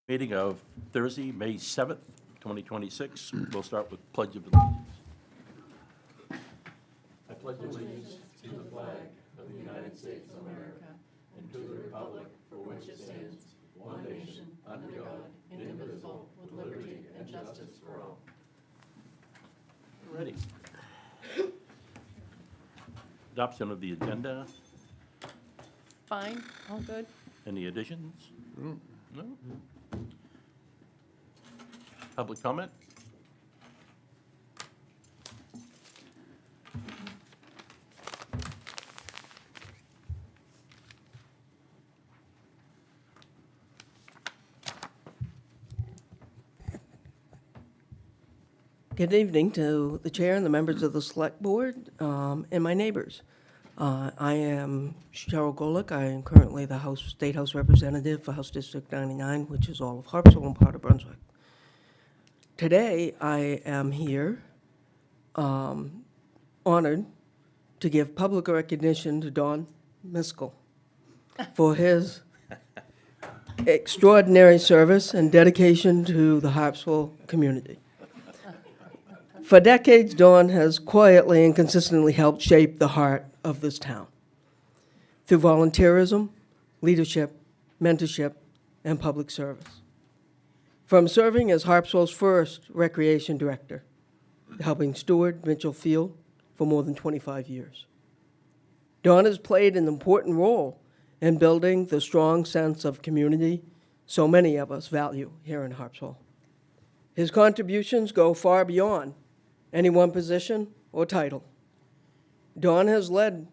Meeting of Thursday, May 7th, 2026. We'll start with Pledge of Allegiance. I pledge allegiance to the flag of the United States of America and to the republic for which it stands, one nation, under God, indivisible, with liberty and justice for all. Ready. Adoption of the agenda. Fine, all good. Any additions? No? Public comment? Good evening to the chair and the members of the select board and my neighbors. I am Cheryl Golick. I am currently the State House Representative for House District 99, which is all of Harpswell and part of Brunswick. Today, I am here honored to give public recognition to Don Miskell for his extraordinary service and dedication to the Harpswell community. For decades, Don has quietly and consistently helped shape the heart of this town through volunteerism, leadership, mentorship, and public service. From serving as Harpswell's first recreation director, to helping steward Mitchell Field for more than 25 years. Don has played an important role in building the strong sense of community so many of us value here in Harpswell. His contributions go far beyond any one position or title. Don has led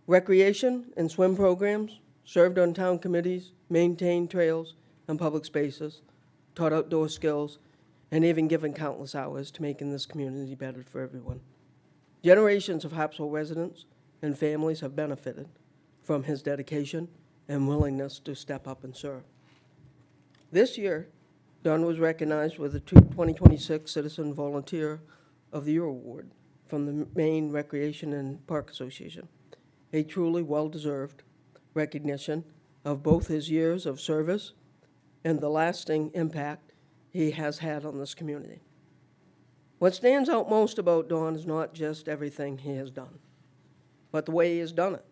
recreation and swim programs, served on town committees, maintained trails and public spaces, taught outdoor skills, and even given countless hours to making this community better for everyone. Generations of Harpswell residents and families have benefited from his dedication and willingness to step up and serve. This year, Don was recognized with the 2026 Citizen Volunteer of the Year Award from the Maine Recreation and Park Association, a truly well-deserved recognition of both his years of service and the lasting impact he has had on this community. What stands out most about Don is not just everything he has done, but the way he has done it,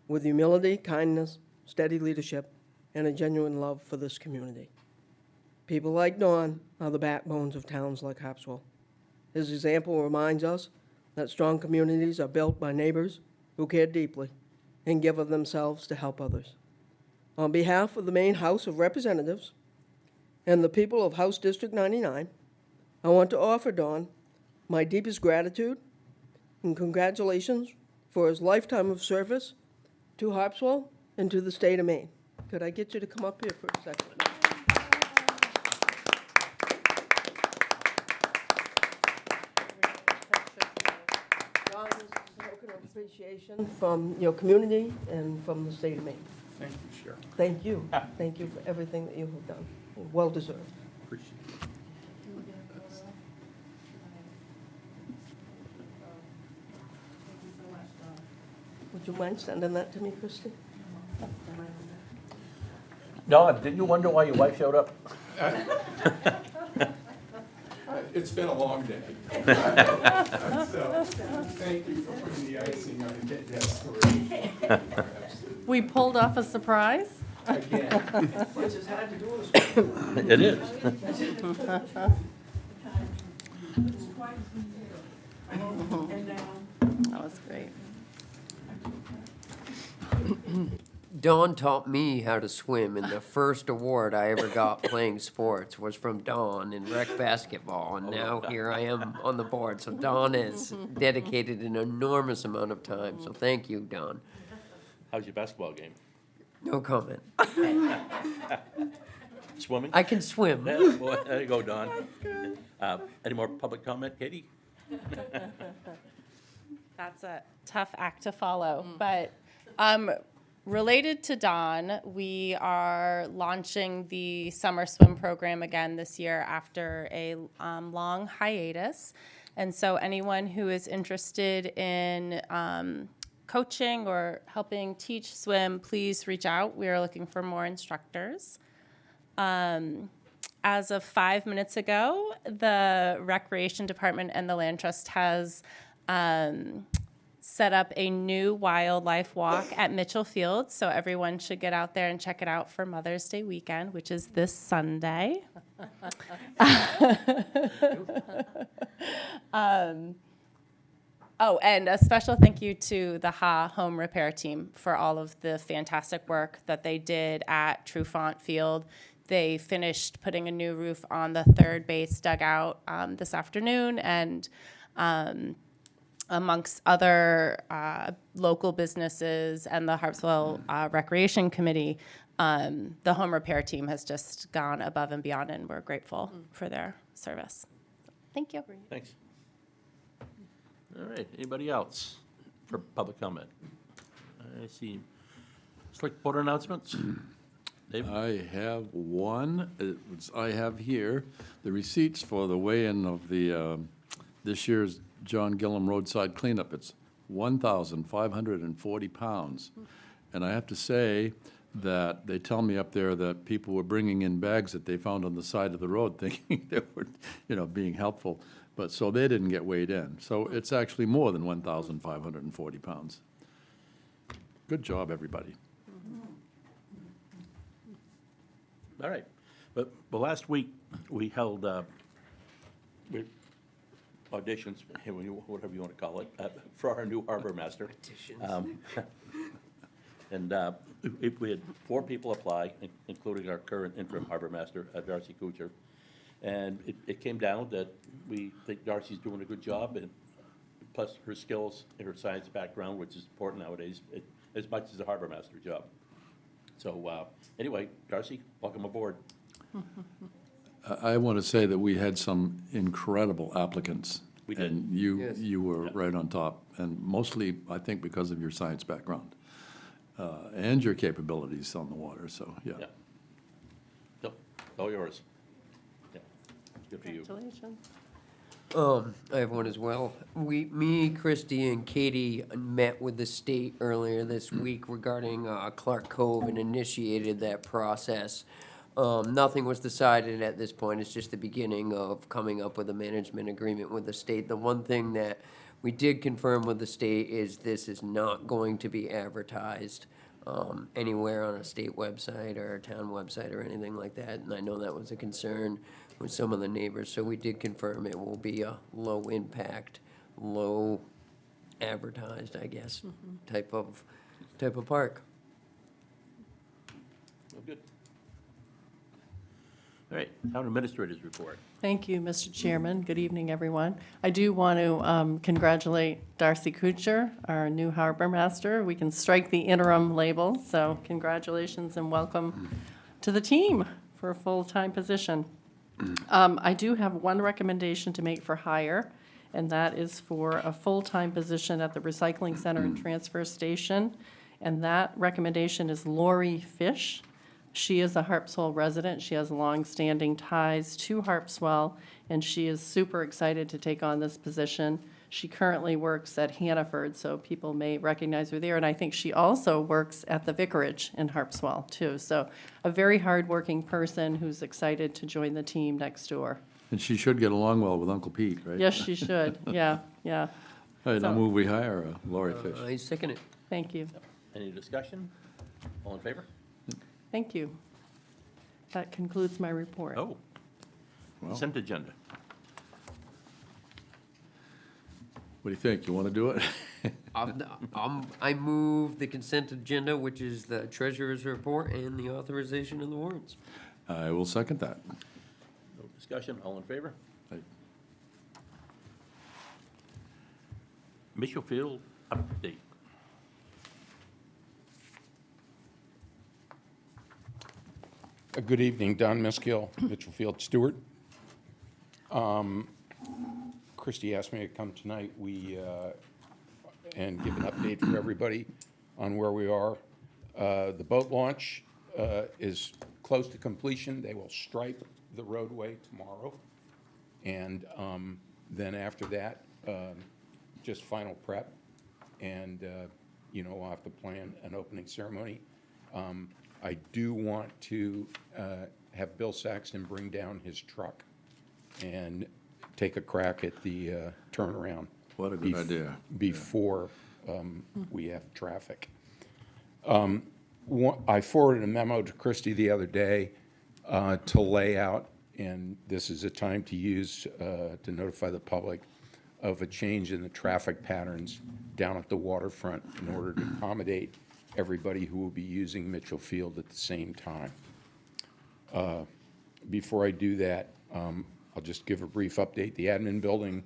with humility, kindness, steady leadership, and a genuine love for this community. People like Don are the backbones of towns like Harpswell. His example reminds us that strong communities are built by neighbors who care deeply and give of themselves to help others. On behalf of the Maine House of Representatives and the people of House District 99, I want to offer Don my deepest gratitude and congratulations for his lifetime of service to Harpswell and to the state of Maine. Could I get you to come up here for a second? Don, this is a token of appreciation from your community and from the state of Maine. Thank you, Cheryl. Thank you. Thank you for everything that you have done. Well deserved. Appreciate it. Would you mind sending that to me, Christy? Don, didn't you wonder why your wife showed up? It's been a long day. So, thank you for putting the icing on the desk. We pulled off a surprise. Again, Which is hard to do as It is. That was great. Dawn taught me how to swim, and the first award I ever got playing sports was from Dawn in rec basketball, and now here I am on the board. So Dawn has dedicated an enormous amount of time, so thank you, Dawn. How's your basketball game? No comment. Swimming? I can swim. Yeah, boy, there you go, Don. Any more public comment, Katie? That's a tough act to follow, but related to Dawn, we are launching the summer swim program again this year after a long hiatus. And so anyone who is interested in coaching or helping teach swim, please reach out. We are looking for more instructors. As of 5 minutes ago, the Recreation Department and the Land Trust has set up a new wildlife walk at Mitchell Field, so everyone should get out there and check it out for Mother's Day weekend, which is this Sunday. Oh, and a special thank you to the Ha Home Repair Team for all of the fantastic work that they did at Trufant Field. They finished putting a new roof on the third base dugout this afternoon, and amongst other local businesses and the Harpswell Recreation Committee, the home repair team has just gone above and beyond, and we're grateful for their service. Thank you. Thanks. All right, anybody else for public comment? I see. Select board announcements? Dave? I have one. I have here the receipts for the weigh-in of the, this year's John Gillum roadside cleanup. It's 1,540 pounds. And I have to say that they tell me up there that people were bringing in bags that they found on the side of the road thinking they were, being helpful. But so they didn't get weighed in. So it's actually more than 1,540 pounds. Good job, everybody. All right. But last week, we held auditions, whatever you want to call it, for our new harbor master. And we had 4 people apply, including our current interim harbor master, Darcy Kuchar. And it came down that we think Darcy's doing a good job, and plus her skills and her science background, which is important nowadays, as much as a harbor master job. So anyway, Darcy, welcome aboard. I want to say that we had some incredible applicants. We did. And Yes. you were right on top, and mostly, I think, because of your science background and your capabilities on the water, so, yeah. Yeah. So, all yours. Yeah. Good for you. Congratulations. I have one as well. Me, Christy, and Katie met with the state earlier this week regarding Clark Cove and initiated that process. Nothing was decided at this point. It's just the beginning of coming up with a management agreement with the state. The one thing that we did confirm with the state is this is not going to be advertised anywhere on a state website or a town website or anything like that. And I know that was a concern with some of the neighbors, so we did confirm it will be a low impact, low advertised, I guess, type of park. Well, good. All right, town administrators report. Thank you, Mr. Chairman. Good evening, everyone. I do want to congratulate Darcy Kuchar, our new harbor master. We can strike the interim label, so congratulations and welcome to the team for a full-time position. I do have one recommendation to make for hire, and that is for a full-time position at the Recycling Center and Transfer Station. And that recommendation is Lori Fish. She is a Harpswell resident. She has long-standing ties to Harpswell, and she is super excited to take on this position. She currently works at Hannaford, so people may recognize her there. And I think she also works at the Vicarage in Harpswell, too. So a very hardworking person who's excited to join the team next door. And she should get along well with Uncle Pete, right? Yes, she should. Yeah, yeah. All right, I So- move we hire Lori Fish. I second it. Thank you. Any discussion? All in favor? Thank you. That concludes my report. Oh. Consent agenda. What do you think? You want to do it? I move the consent agenda, which is the treasurer's report and the authorization of the warrants. I will second that. No discussion, all in favor? Aye. Mitchell Field update. Good evening, Don Miskill, Mitchell Field Stewart. Christie asked me to come tonight, and give an update for everybody on where we are. The boat launch is close to completion. They will stripe the roadway tomorrow. And then after that, just final prep. And, we'll have to plan an opening ceremony. I do want to have Bill Saxton bring down his truck and take a crack at the turnaround. What a good idea. Before we have traffic. I forwarded a memo to Christie the other day to lay out, and this is a time to use to notify the public of a change in the traffic patterns down at the waterfront in order to accommodate everybody who will be using Mitchell Field at the same time. Before I do that, I'll just give a brief update. The admin building,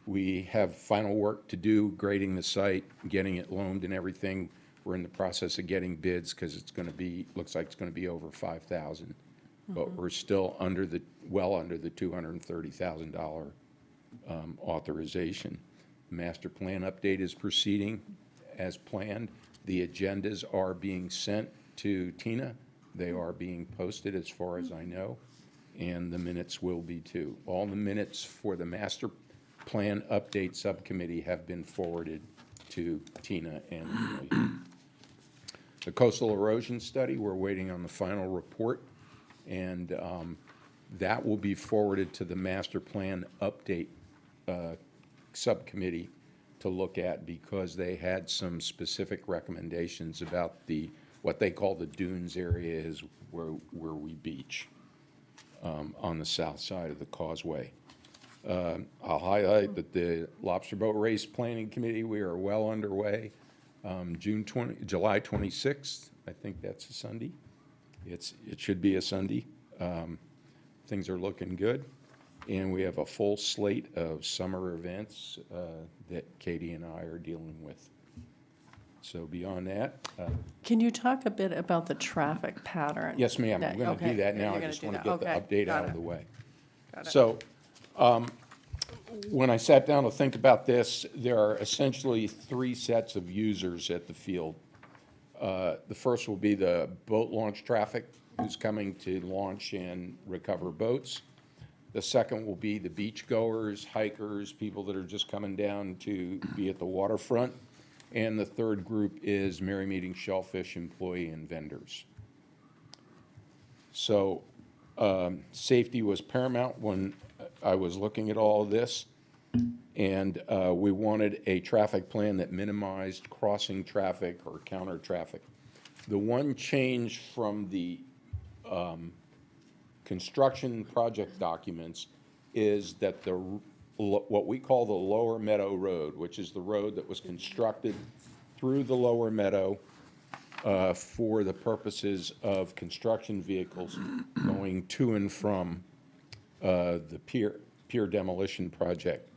we have final work to do, grading the site, getting it loaned and everything. We're in the process of getting bids because it's going to be, looks like it's going to be over 5,000. But we're still well under the $230,000 authorization. Master plan update is proceeding as planned. The agendas are being sent to Tina. They are being posted as far as I know, and the minutes will be too. All the minutes for the master plan update subcommittee have been forwarded to Tina and Amelia. The coastal erosion study, we're waiting on the final report, and that will be forwarded to the master plan update subcommittee to look at because they had some specific recommendations about what they call the dunes area is where we beach on the south side of the causeway. I'll highlight that the Lobster Boat Race Planning Committee, we are well underway. July 26th, I think that's a Sunday. It should be a Sunday. Things are looking good. And we have a full slate of summer events that Katie and I are dealing with. So beyond that. Can you talk a bit about the traffic pattern? Yes, ma'am. I'm going to do that now. I just want to get the update out of the way. So when I sat down to think about this, there are essentially three sets of users at the field. The first will be the boat launch traffic, who's coming to launch and recover boats. The second will be the beach goers, hikers, people that are just coming down to be at the waterfront. And the third group is Merry Meeting Shellfish employee and vendors. So safety was paramount when I was looking at all of this. And we wanted a traffic plan that minimized crossing traffic or counter traffic. The one change from the construction project documents is that what we call the Lower Meadow Road, which is the road that was constructed through the Lower Meadow for the purposes of construction vehicles going to and from the pier demolition project.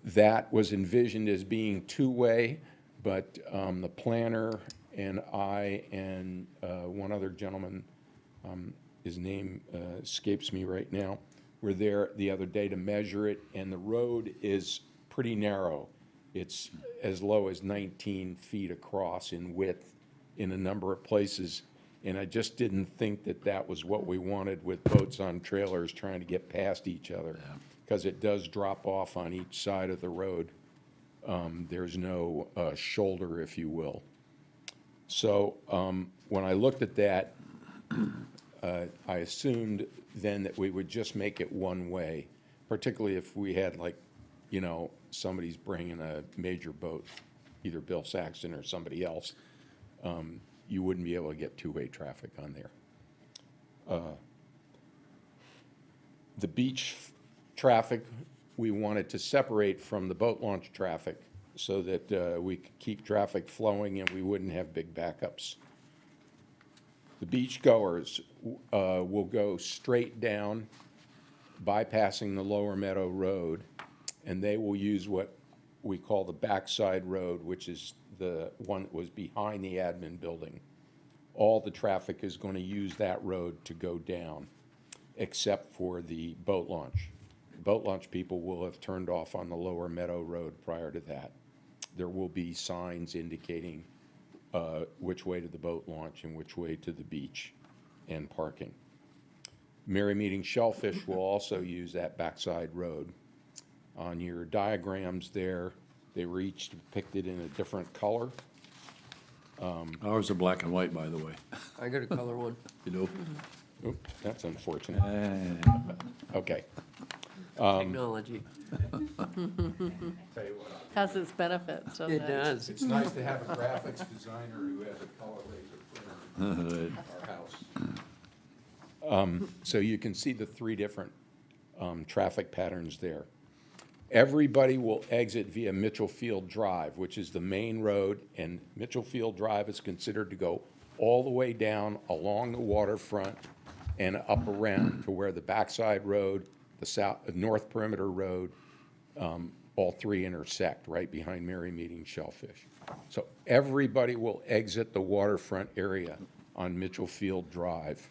That was envisioned as being two-way, but the planner and I and one other gentleman, his name escapes me right now, were there the other day to measure it, and the road is pretty narrow. It's as low as 19 feet across in width in a number of places, and I just didn't think that that was what we wanted with boats on trailers trying to get past each other, because it does drop off on each side of the road. There's no shoulder, if you will. So when I looked at that, I assumed then that we would just make it one way, particularly if we had somebody's bringing a major boat, either Bill Saxton or somebody else. You wouldn't be able to get two-way traffic on there. The beach traffic, we wanted to separate from the boat launch traffic so that we could keep traffic flowing and we wouldn't have big backups. The beach goers will go straight down, bypassing the Lower Meadow Road, and they will use what we call the backside road, which is the one that was behind the admin building. All the traffic is going to use that road to go down, except for the boat launch. Boat launch people will have turned off on the Lower Meadow Road prior to that. There will be signs indicating which way to the boat launch and which way to the beach and parking. Merry Meeting Shellfish will also use that backside road. On your diagrams there, they were each depicted in a different color. Ours are black and white, by the way. I got a color one. You know, Oop, that's unfortunate. Okay. Technology. Has its benefits, doesn't it? It does. It's nice to have a graphics designer who has a color laser printer in our house. So you can see the three different traffic patterns there. Everybody will exit via Mitchell Field Drive, which is the main road, and Mitchell Field Drive is considered to go all the way down along the waterfront and up around to where the backside road, the North Perimeter Road, all three intersect right behind Merry Meeting Shellfish. So everybody will exit the waterfront area on Mitchell Field Drive.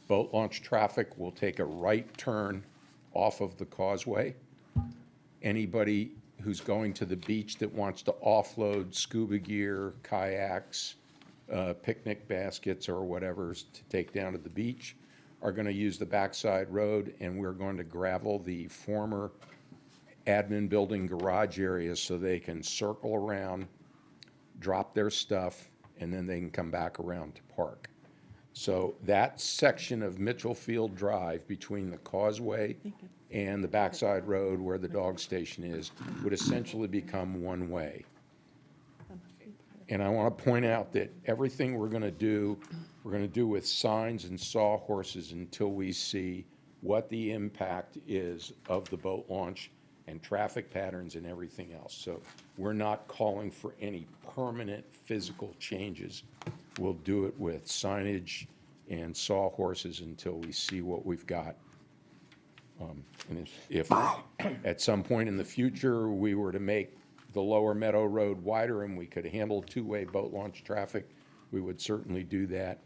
Boat launch traffic will take a right turn off of the causeway. Anybody who's going to the beach that wants to offload scuba gear, kayaks, picnic baskets or whatever to take down to the beach are going to use the backside road, and we're going to gravel the former admin building garage area so they can circle around, drop their stuff, and then they can come back around to park. So that section of Mitchell Field Drive between the causeway and the backside road where the dog station is would essentially become one way. And I want to point out that everything we're going to do with signs and sawhorses until we see what the impact is of the boat launch and traffic patterns and everything else. So we're not calling for any permanent physical changes. We'll do it with signage and sawhorses until we see what we've got. And if at some point in the future we were to make the Lower Meadow Road wider and we could handle two-way boat launch traffic, we would certainly do that.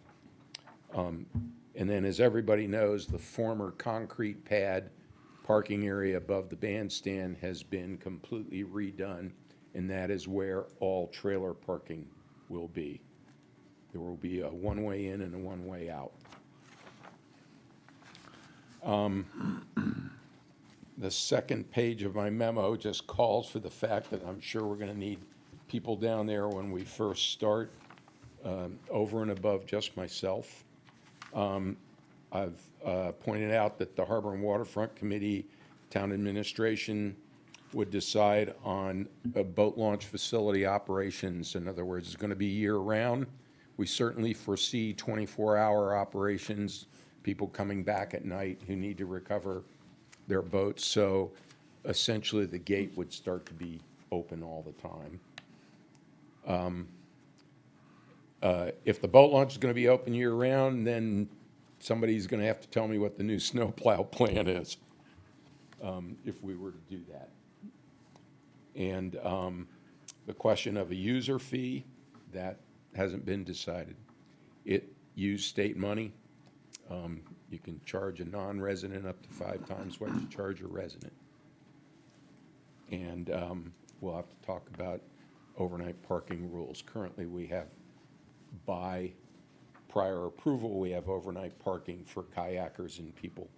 And then, as everybody knows, the former concrete pad parking area above the bandstand has been completely redone, and that is where all trailer parking will be. There will be a one-way in and a one-way out. The second page of my memo just calls for the fact that I'm sure we're going to need people down there when we first start, over and above just myself. I've pointed out that the Harbor and Waterfront Committee, Town Administration would decide on a boat launch facility operations. In other words, it's going to be year-round. We certainly foresee 24-hour operations, people coming back at night who need to recover their boats. So essentially, the gate would start to be open all the time. If the boat launch is going to be open year-round, then somebody's going to have to tell me what the new snowplow plan is, if we were to do that. And the question of a user fee, that hasn't been decided. It used state money. You can charge a non-resident up to 5 times what you charge a resident. And we'll have to talk about overnight parking rules. Currently, we have, by prior approval, we have overnight parking for kayakers and people.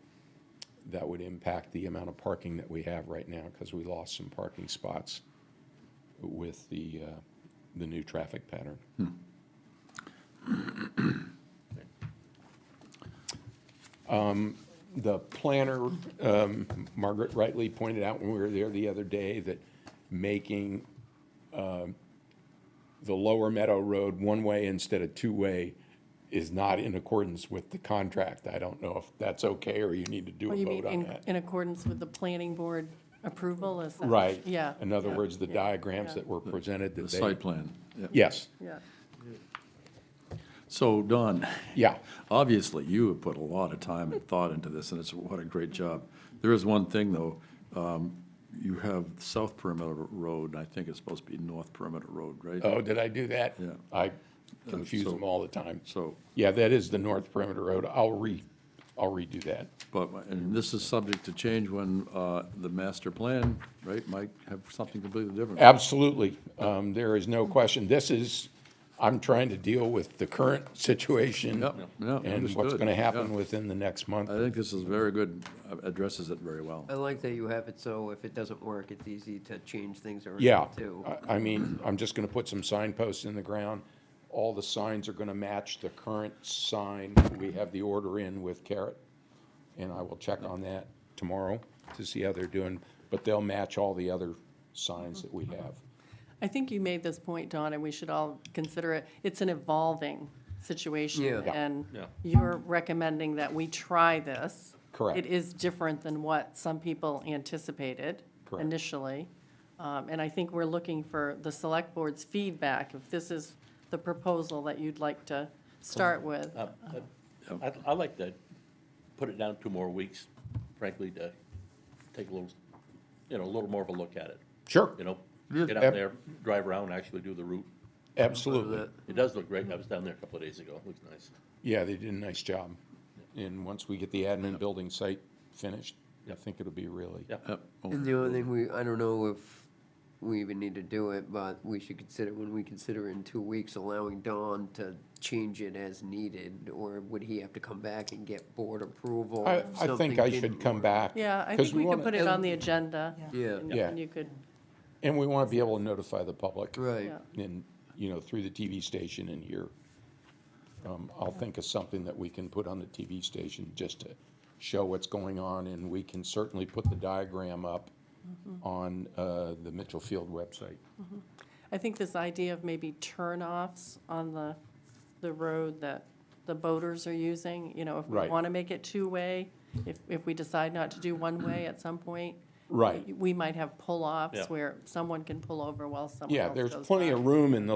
That would impact the amount of parking that we have right now because we lost some parking spots with the new traffic pattern. The planner, Margaret rightly pointed out when we were there the other day that making the Lower Meadow Road one-way instead of two-way is not in accordance with the contract. I don't know if that's okay or you need to do Well, a you vote mean on that. in accordance with the planning board approval, is that? Right. Yeah. In other yeah, words, the yeah, diagrams yeah, that were presented The that they. site plan. Yeah. Yes, Yeah. So, Don, yeah. obviously, you have put a lot of time and thought into this, and it's, what a great job. There is one thing, though. You have South Perimeter Road, and I think it's supposed to be North Perimeter Road, right? Oh, did I do that? Yeah. I confuse so- them all the time. So, Yeah, that is the North Perimeter Road. I'll redo that. but, and this is subject to change when the master plan, right, might have something completely different. Absolutely. There is no question. I'm trying to deal with the current situation Yep, yeah, and what's understood. going to happen Yeah. within the next month. I think this is very good, addresses it very well. I like that you have it so if it doesn't work, it's easy to change things around Yeah, too. I mean, I'm just going to put some signposts in the ground. all the signs are gonna match the current sign. We have the order in with Carrot, and I will check on that tomorrow to see how they're doing, but they'll match all the other signs that we have. I think you made this point, Dawn, and we should all consider it. It's an evolving situation. Yeah. Yeah. And Yeah. you're recommending that we try this. Correct. It is different than what some people anticipated Correct. initially. And I think we're looking for the select board's feedback, if this is the proposal that you'd like to start with. I'd like to put it down 2 more weeks, frankly, to take a little, a little more of a look at it. Sure. Get out there, drive around, actually do the route. Absolutely. It does look great. I was down there a couple of days ago. It looks nice. Yeah, they did a nice job. And once we get the admin building site finished, I think it'll be really. Yeah. And the only thing I don't know if we even need to do it, but we should consider, when we consider in 2 weeks, allowing Don to change it as needed, or would he have to come back and get board approval? I if think something I didn't should come work? back. Yeah, I 'cause think we could wanna- put it on the agenda. Yeah. And Yeah. and you could, And we want to be able to notify the public. Right. yeah. And, through the TV station and here. I'll think of something that we can put on the TV station just to show what's going on, and we can certainly put the diagram up on the Mitchell Field website. I think this idea of maybe turnoffs on the road that the boaters are using, if we Right. want to make it two-way, if we decide not to do one-way at some point. Right. We might have pull-offs Yeah. where someone can pull over while someone Yeah, else there's goes plenty by. of room in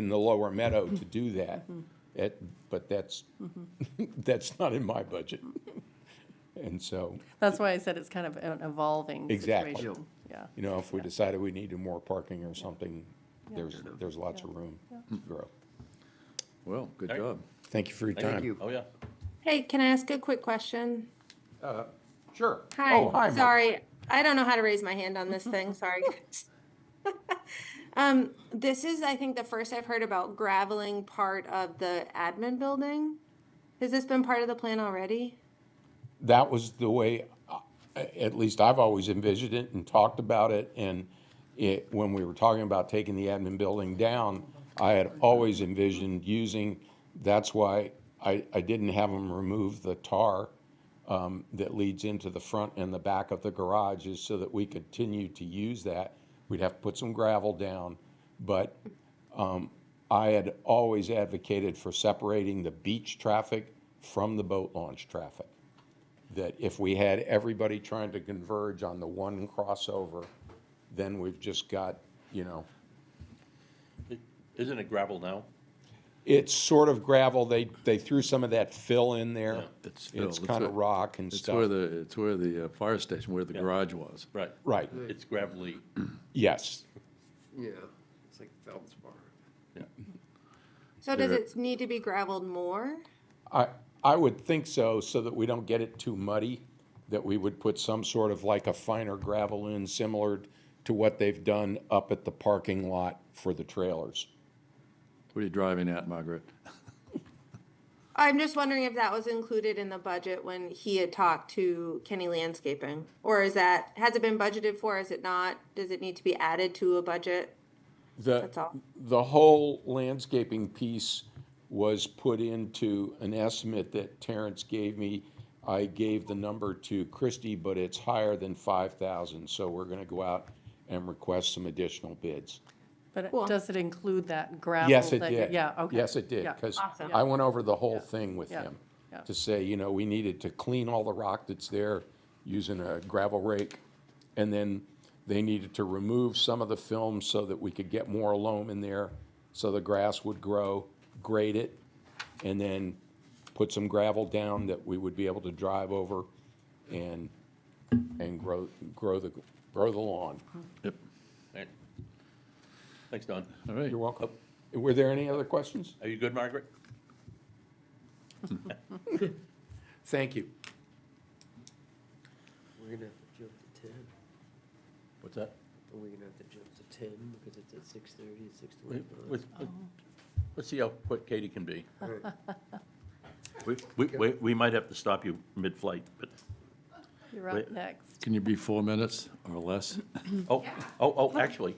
the lower meadow to do that. But that's, that's not in my budget. And so, That's why I said it's kind of an evolving Exactly. situation. Yeah. if we decided we needed more parking or something, there's lots of room to grow. Well, good All right. job. Thank you for your time. Thank you. Oh, yeah. Hey, can I ask a quick question? Sure. Hi, Oh, hi, Mark. sorry, I don't know how to raise my hand on this thing, sorry. This is, I think, the first I've heard about graveling part of the admin building. Has this been part of the plan already? That was the way, at least I've always envisioned it and talked about it. And when we were talking about taking the admin building down, I had always envisioned using, that's why I didn't have them remove the tar that leads into the front and the back of the garages so that we could continue to use that. We'd have to put some gravel down, but I had always advocated for separating the beach traffic from the boat launch traffic. That if we had everybody trying to converge on the one crossover, then we've just got, Isn't it gravel now? it's sort of gravel. They threw some of that fill in there. Yeah. It's fill. It's It's kind of a- rock and It's stuff. where the fire station, where the garage was. Right. Right, It's gravelly. yes. Yeah, it's like feldspar. So does it need to be gravelled more? I would think so that we don't get it too muddy, that we would put some sort of like a finer gravel in, similar to what they've done up at the parking lot for the trailers. What are you driving at, Margaret? I'm just wondering if that was included in the budget when he had talked to Kenny Landscaping? Or has it been budgeted for, is it not? Does it need to be added to a budget? That's all. The whole landscaping piece was put into an estimate that Terrence gave me. I gave the number to Christie, but it's higher than 5,000, so we're gonna go out and request some additional bids. But Cool. does it include that gravel? Yes, it that you- did. Yeah, okay. Yes, it did, Yeah. because Awesome. I went over the whole thing with Yeah. him. Yeah. To say, we needed to clean all the rock that's there using a gravel rake. And then they needed to remove some of the film so that we could get more loam in there, so the grass would grow, grade it, and then put some gravel down that we would be able to drive over and grow the lawn. Yep. All right. Thanks, Don. All right. You're welcome. Were there any other questions? Are you good, Margaret? Thank you. We're gonna have to jump to 10. What's that? Are we gonna have to jump to 10 because it's at 6:30, it's Wait, 6:25? Let's see how quick Katie can be. Alright. We might have to stop you mid-flight, but, You're up Wait. next. Can you be 4 minutes or less? actually,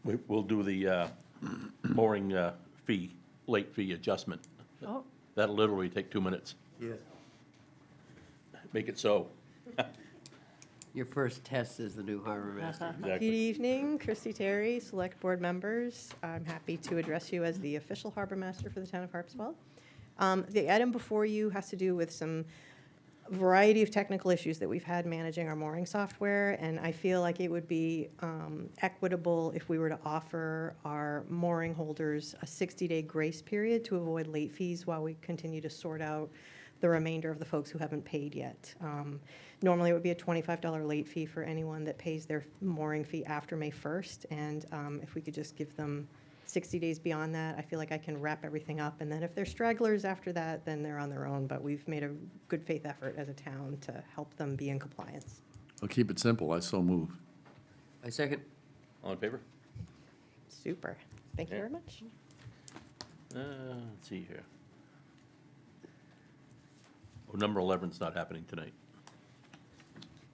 we'll do the mooring late fee adjustment. Oh. That'll literally take 2 minutes. Yeah. Make it so. Your first test as the new harbor master. Good Exactly. evening, Christy Terry, Select Board members. I'm happy to address you as the official harbor master for the town of Harpswell. The item before you has to do with some variety of technical issues that we've had managing our mooring software, and I feel like it would be equitable if we were to offer our mooring holders a 60-day grace period to avoid late fees while we continue to sort out the remainder of the folks who haven't paid yet. Normally, it would be a $25 late fee for anyone that pays their mooring fee after May 1st, and if we could just give them 60 days beyond that, I feel like I can wrap everything up, and then if they're stragglers after that, then they're on their own, but we've made a good faith effort as a town to help them be in compliance. I'll keep it simple, I so move. I second. All in favor? Super. Thank you Yeah. very much. Let's see here. Oh, number 11's not happening tonight.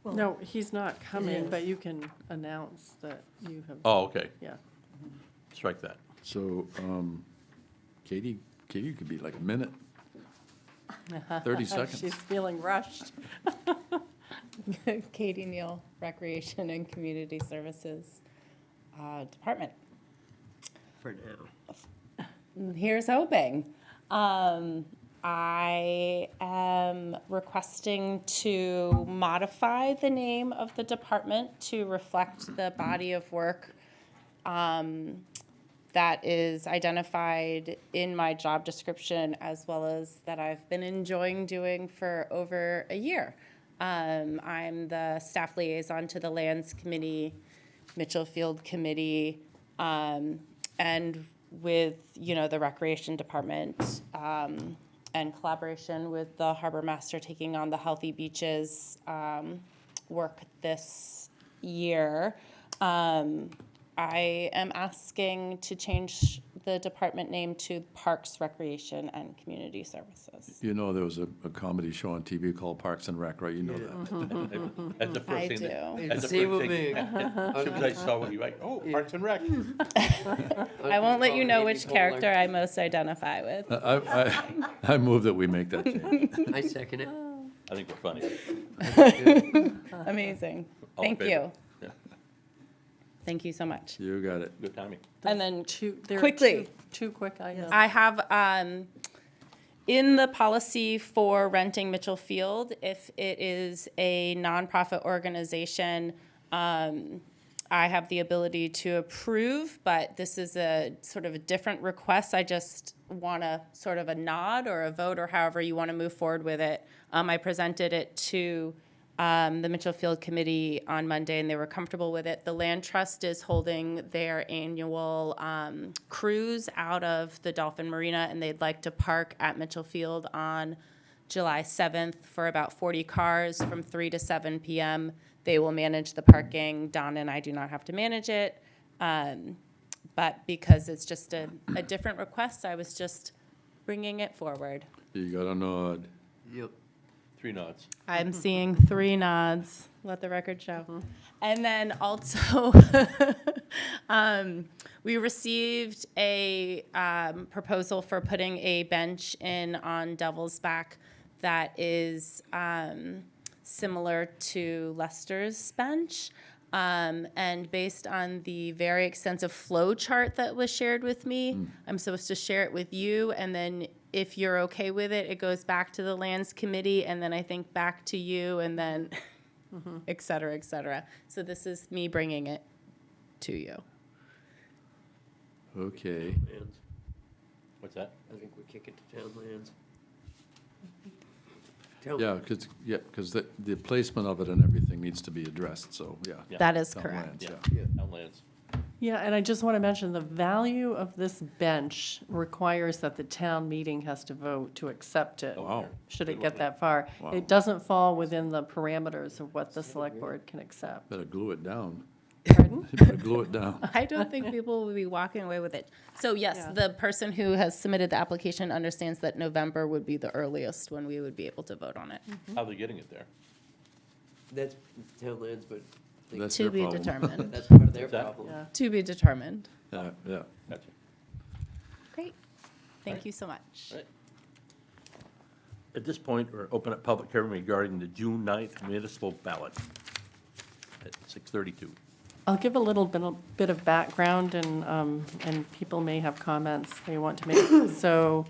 No, he's not coming, is. but you can announce that you have, Oh, okay. yeah. Strike that. So, Katie could be like a minute, 30 seconds. She's feeling rushed. Katie Neal, Recreation and Community Services Department. For now. Here's hoping. I am requesting to modify the name of the department to reflect the body of work that is identified in my job description, as well as that I've been enjoying doing for over a year. I'm the staff liaison to the Lands Committee, Mitchell Field Committee, and with, the Recreation Department, and collaboration with the Harbor Master taking on the Healthy Beaches work this year. I am asking to change the department name to Parks, Recreation, and Community Services. You know, there was a comedy show on TV called Parks and Rec, right? You know that. That's the first I thing. do. That's the Same first with thing. me. As soon as I saw what you like, oh, Parks and Rec. I won't let you know which character I most identify with. I move that we make that change. I second it. I think we're funny. Amazing. All in Thank favor? you. Yeah. Thank you so much. You got it. Good timing. And then There are quickly, two quick items. I have in the policy for renting Mitchell Field, if it is a nonprofit organization, I have the ability to approve, but this is a sort of a different request. I just want a sort of a nod or a vote or however you want to move forward with it. I presented it to the Mitchell Field Committee on Monday, and they were comfortable with it. The Land Trust is holding their annual cruise out of the Dolphin Marina, and they'd like to park at Mitchell Field on July 7th for about 40 cars from 3 to 7 p.m. They will manage the parking. Don and I do not have to manage it. But because it's just a different request, I was just bringing it forward. You got a nod. Yep. 3 nods. I'm seeing 3 nods, let the record show. And then also, we received a proposal for putting a bench in on Devil's Back that is similar to Lester's bench. And based on the very extensive flow chart that was shared with me, I'm supposed to share it with you, and then if you're okay with it, it goes back to the Lands Committee, and then I think back to you, and then et cetera, et cetera. So this is me bringing it to you. Okay. Lands. What's that? I think we kick it to town lands. Yeah, because the placement of it and everything needs to be addressed, so, yeah. Yeah. That is Town correct. lands, Yeah, town lands. Yeah, and I just want to mention, the value of this bench requires that the town meeting has to vote to accept it. Wow. Should it get that far. Wow. It doesn't fall within the parameters of what the select board can accept. Better glue it down. Pardon? You better glue it down. I don't think people will be walking away with it. So yes, Yeah. the person who has submitted the application understands that November would be the earliest when we would be able to vote on it. How are they getting it there? That's town lands, but I think That's To their be problem. determined. that's part of their What's that? problem. Yeah. To be determined. Yeah. Gotcha. Great. Thank you so much. Right. At this point, we're open up public hearing regarding the June 9th municipal ballot at 6:32. I'll give a little bit of background, and people may have comments they want to make. So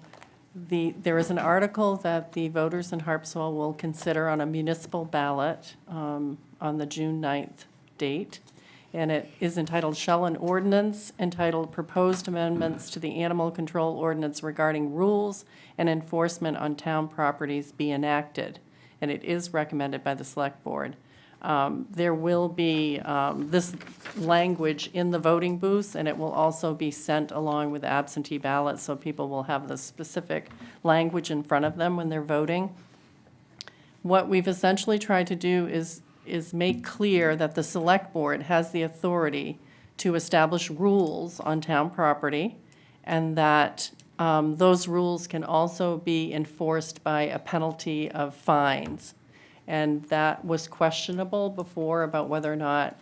there is an article that the voters in Harpswell will consider on a municipal ballot on the June 9th date. And it is entitled, "Shall an Ordinance entitled Proposed Amendments to the Animal Control Ordinance Regarding Rules and Enforcement on Town Properties Be Enacted?" And it is recommended by the Select Board. There will be this language in the voting booths, and it will also be sent along with absentee ballots, so people will have the specific language in front of them when they're voting. What we've essentially tried to do is make clear that the Select Board has the authority to establish rules on town property, and that those rules can also be enforced by a penalty of fines. And that was questionable before about whether or not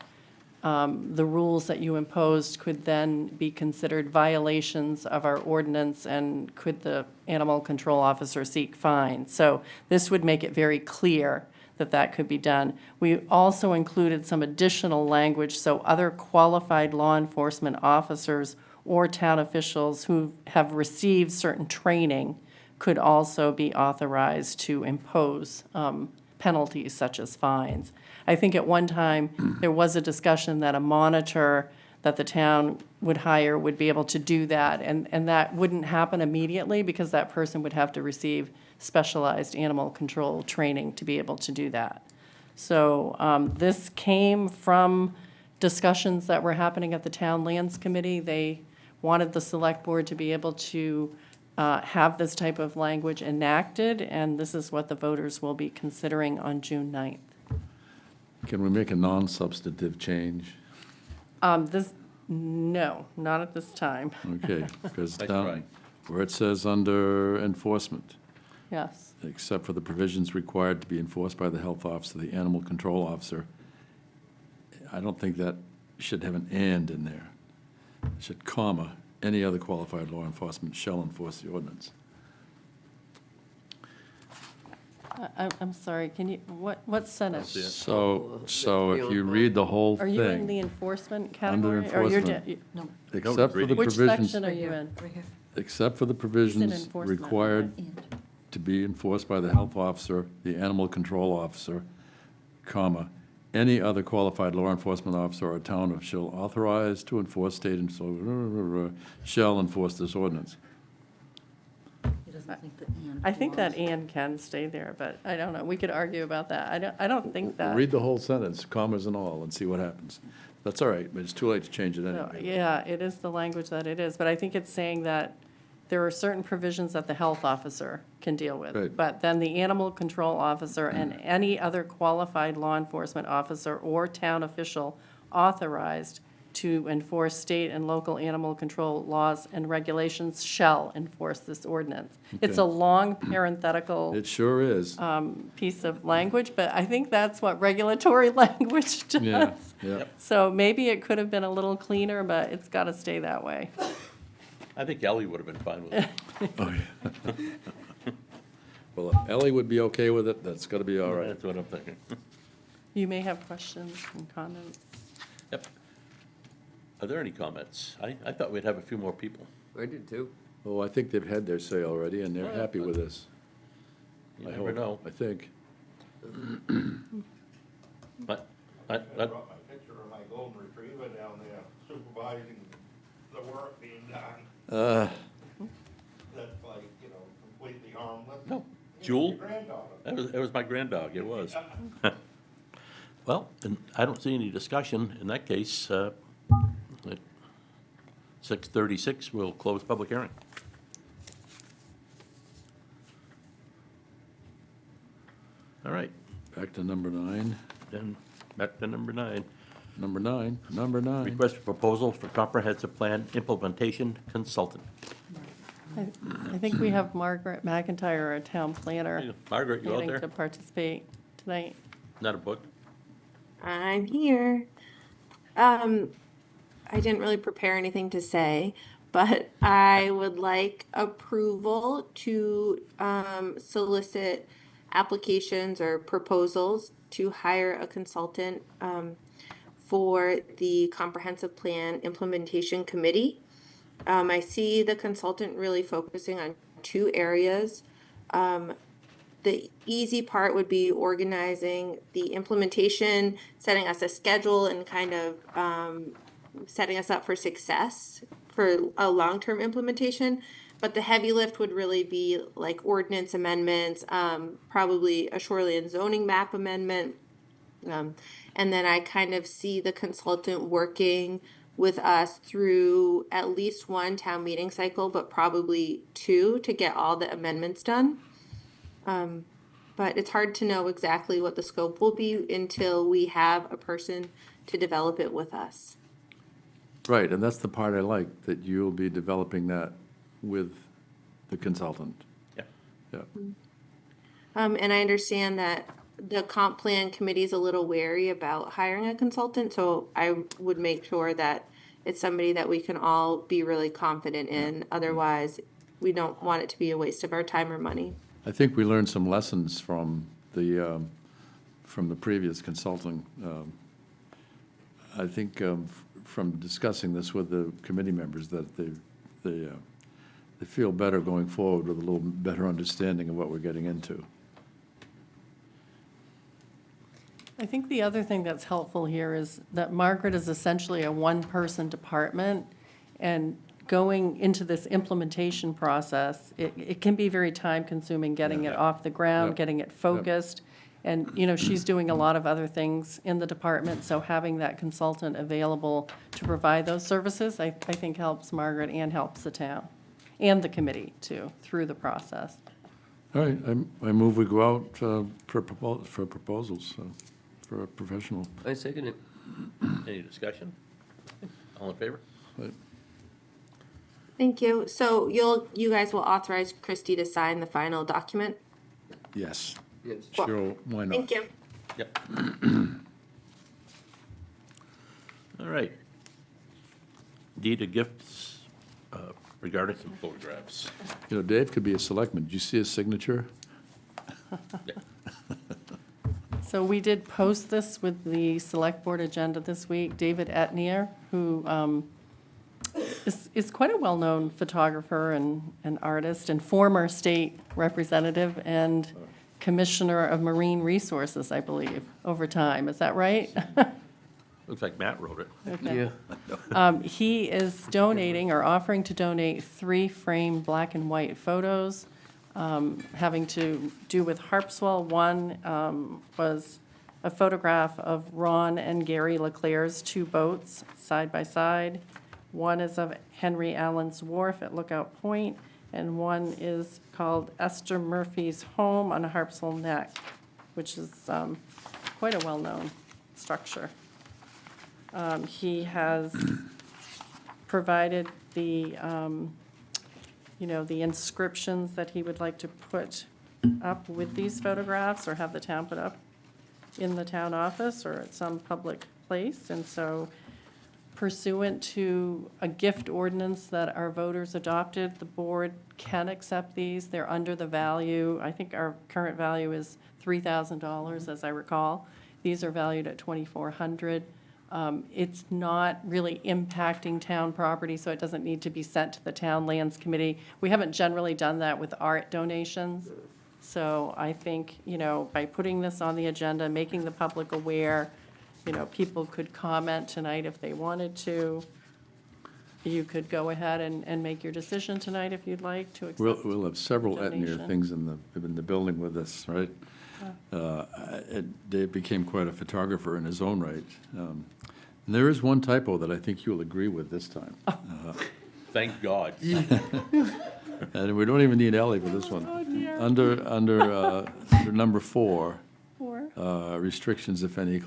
the rules that you imposed could then be considered violations of our ordinance, and could the animal control officer seek fines. So this would make it very clear that that could be done. We also included some additional language, so other qualified law enforcement officers or town officials who have received certain training could also be authorized to impose penalties such as fines. I think at one time, there was a discussion that a monitor that the town would hire would be able to do that, and that wouldn't happen immediately because that person would have to receive specialized animal control training to be able to do that. So this came from discussions that were happening at the Town Lands Committee. They wanted the Select Board to be able to have this type of language enacted, and this is what the voters will be considering on June 9th. Can we make a non-substantive change? No, not at this time. Okay, because Nice down try. where it says under enforcement, Yes. except for the provisions required to be enforced by the health officer, the animal control officer, I don't think that should have an "and" in there. It should comma, any other qualified law enforcement shall enforce the ordinance. I'm sorry, can you, what sentence? see it. So if you read the whole Are you in the thing, enforcement Under category? Or you're enforcement. de- except for the Which provisions, section are you in? except for the provisions enforcement, required to be enforced by the health officer, the animal control officer, comma, any other qualified law enforcement officer or town official authorized to enforce state and so, shall enforce this ordinance. I think that "and" can stay there, but I don't know. We could argue about that. I don't think that. Read the whole sentence, commas and all, and see what happens. That's all right, but it's too late to change it No, anyway. yeah, it is the language that it is, but I think it's saying that there are certain provisions that the health officer can deal with. Right. But then the animal control officer and any other qualified law enforcement officer or town official authorized to enforce state and local animal control laws and regulations shall enforce this ordinance. It's a Okay. long parenthetical It sure is. piece of language, but I think that's what regulatory language does. Yeah, yeah. So maybe it could have been a little cleaner, but it's got to stay that way. I think Ellie would have been fine with it. Oh, yeah. Well, if Ellie would be okay with it, that's gotta be all right. That's what I'm thinking. You may have questions and comments. Yep. Are there any comments? I thought we'd have a few more people. I did too. Oh, I think they've had their say already, and they're Oh, yeah, happy but- with this. You I never hope. know. I think. But, I brought my picture of my golden retriever down there supervising the work being done. That's like, completely harmless. no, Your Jewel, granddaughter. that was my granddog, it was. Well, and I don't see any discussion. In that case, at 6:36, we'll close public hearing. All right, Back to number 9. then back to number 9. Number 9, number 9. Request for proposal for comprehensive plan implementation consultant. I think we have Margaret McIntyre, our town planner, Margaret, you out planning to there? participate tonight. Not a book? I'm here. I didn't really prepare anything to say, but I would like approval to solicit applications or proposals to hire a consultant for the Comprehensive Plan Implementation Committee. I see the consultant really focusing on two areas. The easy part would be organizing the implementation, setting us a schedule, and kind of setting us up for success for a long-term implementation. But the heavy lift would really be like ordinance amendments, probably a shoreline zoning map amendment. And then I kind of see the consultant working with us through at least one town meeting cycle, but probably two to get all the amendments done. But it's hard to know exactly what the scope will be until we have a person to develop it with us. Right, and that's the part I like, that you'll be developing that with the consultant. Yeah. Yeah. And I understand that the comp plan committee is a little wary about hiring a consultant, so I would make sure that it's somebody that we can all be really confident in. Otherwise, we don't want it to be a waste of our time or money. I think we learned some lessons from the previous consulting. I think from discussing this with the committee members that they feel better going forward with a little better understanding of what we're getting into. I think the other thing that's helpful here is that Margaret is essentially a one-person department, and going into this implementation process, it can be very time-consuming getting it off the ground, Yep. getting it focused. And, you know, she's doing a lot of other things in the department, so having that consultant available to provide those services, I think helps Margaret and helps the town, and the committee, too, through the process. All right, I move we go out for proposals, for a professional. I second it. Any discussion? All in favor? Thank you. So you guys will authorize Christie to sign the final document? Yes. Yes. Sure, why not? Thank you. Yep. All right. Deed of gifts regarding some photographs. You know, Dave could be a selectman. Did you see his signature? Yeah. So we did post this with the select board agenda this week. David Etnier, who is quite a well-known photographer and artist and former state representative and commissioner of marine resources, I believe, over time. Is that right? Looks like Matt wrote it. Okay. Yeah. He is donating or offering to donate 3 framed black and white photos having to do with Harpswell. One was a photograph of Ron and Gary Leclerc's 2 boats side by side. One is of Henry Allen's Wharf at Lookout Point, and one is called Esther Murphy's Home on Harpswell Neck, which is quite a well-known structure. He has provided the, the inscriptions that he would like to put up with these photographs or have the town put up in the town office or at some public place. And so pursuant to a gift ordinance that our voters adopted, the board can accept these. They're under the value. I think our current value is $3,000, as I recall. These are valued at $2,400. It's not really impacting town property, so it doesn't need to be sent to the Town Lands Committee. We haven't generally done that with art donations. So I think, by putting this on the agenda, making the public aware, people could comment tonight if they wanted to. You could go ahead and make your decision tonight if you'd like to accept. We'll have several Etnier donation. things in the building with us, right? Dave became quite a photographer in his own right. And there is one typo that I think you'll agree with this time. Thank God. And we don't even need Ellie for this one. Under number 4, restrictions, if any,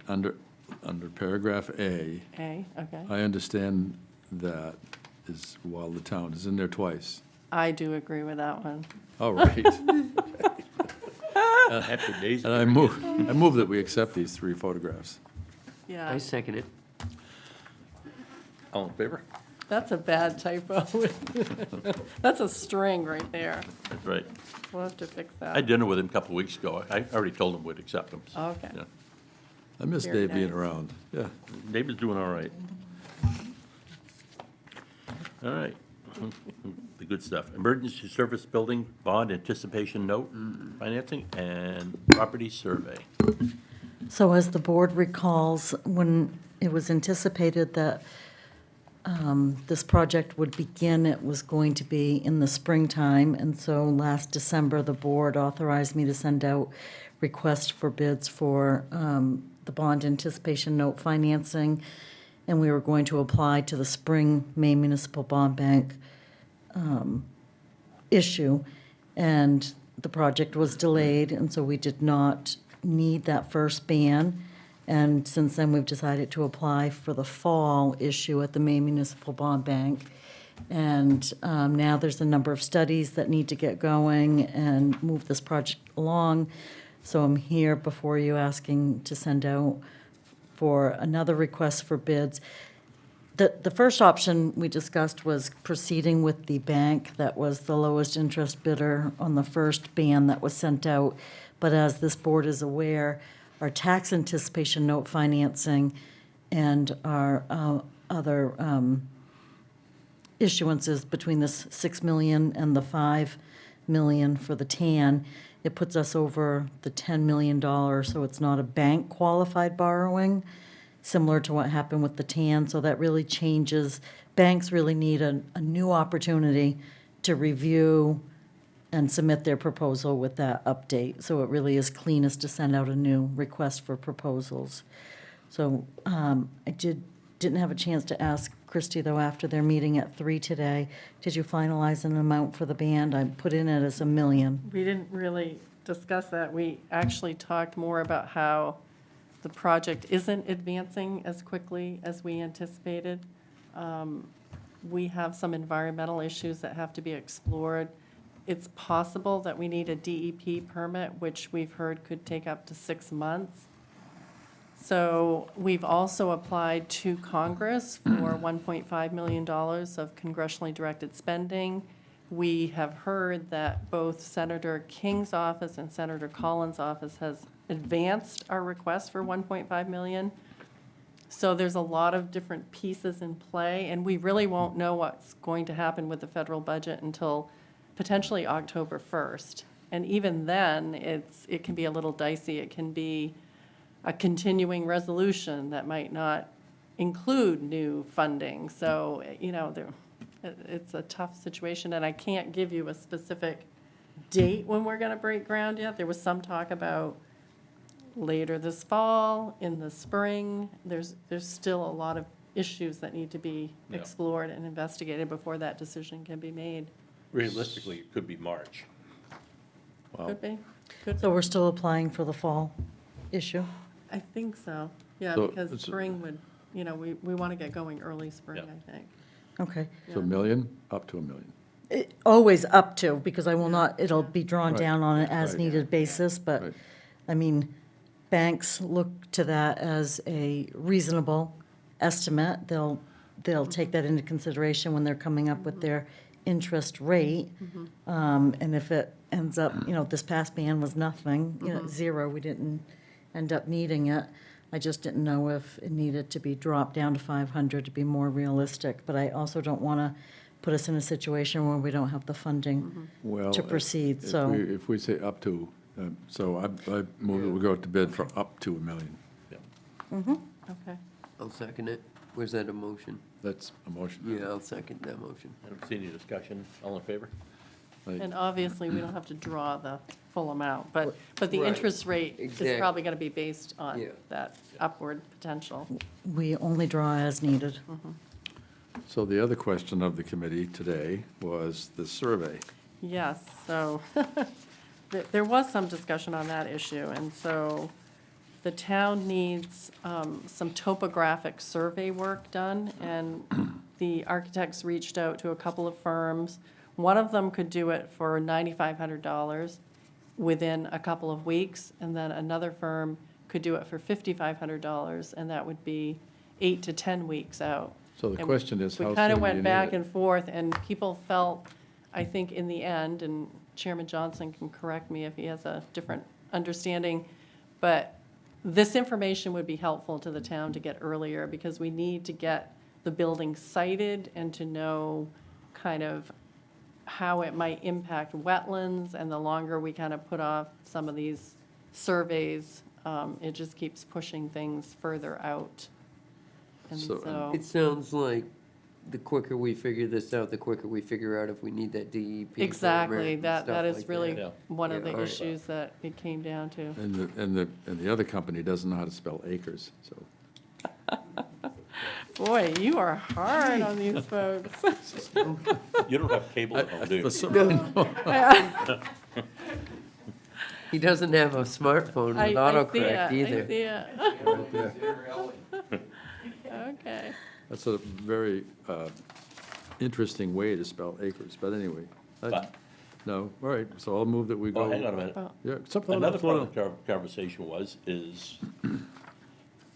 under paragraph A, Okay. I understand that is while the town is in there twice. I do agree with that one. All right. After days. And I move that we accept these 3 photographs. Yeah. I second it. All in favor? That's a bad typo. That's a string right there. That's right. We'll have to fix I that. had dinner with him a couple of weeks ago. I already told him we'd accept him. so, Okay. yeah. I miss Very Dave being nice. around, yeah. David's doing all right. All right. The good stuff. Emergency Service Building Bond Anticipation Note Financing and Property Survey. So as the board recalls, when it was anticipated that this project would begin, it was going to be in the springtime. And so last December, the board authorized me to send out requests for bids for the bond anticipation note financing. And we were going to apply to the spring May Municipal Bond Bank issue. And the project was delayed, and so we did not need that first ban. And since then, we've decided to apply for the fall issue at the May Municipal Bond Bank. And now there's a number of studies that need to get going and move this project along. So I'm here before you asking to send out for another request for bids. The first option we discussed was proceeding with the bank that was the lowest interest bidder on the first ban that was sent out. But as this board is aware, our tax anticipation note financing and our other issuances between this 6 million and the 5 million for the TAN, it puts us over the $10 million, so it's not a bank qualified borrowing, similar to what happened with the TAN. So that really changes. Banks really need a new opportunity to review and submit their proposal with that update. So it really is cleanest to send out a new request for proposals. So I didn't have a chance to ask Christie, though, after their meeting at 3 today. Did you finalize an amount for the band? I put in it as $1 million. We didn't really discuss that. We actually talked more about how the project isn't advancing as quickly as we anticipated. We have some environmental issues that have to be explored. It's possible that we need a DEP permit, which we've heard could take up to 6 months. So we've also applied to Congress for $1.5 million of congressionally directed spending. We have heard that both Senator King's office and Senator Collins' office has advanced our request for $1.5 million. So there's a lot of different pieces in play, and we really won't know what's going to happen with the federal budget until potentially October 1st. And even then, it can be a little dicey. It can be a continuing resolution that might not include new funding. So, it's a tough situation, and I can't give you a specific date when we're gonna break ground yet. There was some talk about later this fall, in the spring. There's still a lot of issues that need to be Yeah. explored and investigated before that decision can be made. Realistically, it could be March. Could be, could So we're still applying for the fall issue? I think so, yeah, So because it's- spring would, we want to get going early spring, Yeah. I think. Okay. So $1 million, up to $1 million. Always up to, because I will not, it'll be drawn Right. down on an Right. as-needed basis, but, Right. I mean, banks look to that as a reasonable estimate. They'll take that into consideration when they're coming up with their interest rate. And if it ends up, this past ban was nothing, zero, we didn't end up needing it. I just didn't know if it needed to be dropped down to 500 to be more realistic. But I also don't want to put us in a situation where we don't have the funding Well, to proceed, if so. If we say up to, so I move that we go to bid for up to $1 million. Okay. I'll second it. Was that a motion? That's a motion. Yeah, I'll second that motion. I don't see any discussion. All in favor? And obviously, we don't have to draw the full amount, but the Right. interest rate is Exactly. probably going to be based on Yeah. that upward potential. We only draw as needed. So the other question of the committee today was the survey. Yes, so there was some discussion on that issue, and so the town needs some topographic survey work done, and the architects reached out to a couple of firms. One of them could do it for $9,500 within a couple of weeks, and then another firm could do it for $5,500, and that would be 8 to 10 weeks out. So the And question is, how We kind soon of do you went need back it? and forth, and people felt, I think in the end, and Chairman Johnson can correct me if he has a different understanding, but this information would be helpful to the town to get earlier, because we need to get the building sited and to know kind of how it might impact wetlands, and the longer we kind of put off some of these surveys, it just keeps pushing things further out. And So- so, It sounds like the quicker we figure this out, the quicker we figure out if we need that DEP permit exactly, and that stuff is like really that. Yeah. one of Yeah, the all right. issues that it came down to. And the other company doesn't know how to spell acres, so. Boy, you are hard on these folks. You don't have cable at home, do you? For some- He doesn't have a smartphone I with see it, autocorrect I either. see it. Okay. That's a very interesting way to spell acres, but anyway. But- No, all right, so I'll move that we go. Oh, hang on a minute. Yeah, something. Another part of the conversation is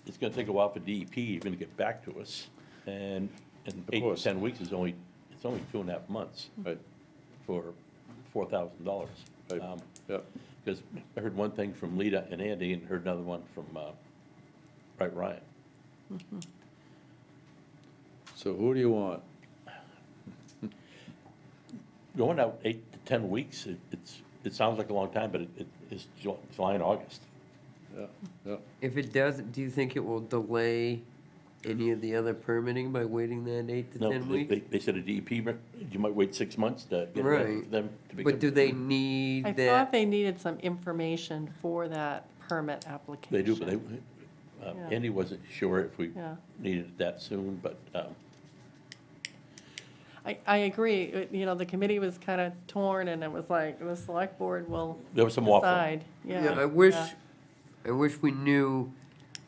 it's gonna take a while for DEP even to get back to us. And 8 to course. 10 weeks is only 2.5 months Right, for $4,000. Right. yeah. Because I heard one thing from Lita and Andy and heard another one from, Ryan. So who do you want? Going out 8 to 10 weeks, it sounds like a long time, but it's July and August. Yeah, yeah. If it doesn't, do you think it will delay any of the other permitting by waiting that 8 to No, 10 weeks? they said a DEP, you might wait 6 months to get it ready Right. for them to be. But do they need I that? thought they needed some information for that permit application. They do, but Yeah. Andy wasn't sure if we Yeah. needed it that soon, but, I agree, you know, the committee was kind of torn, and it was like, the select board will there was some waffle. decide. Yeah, I wish we knew,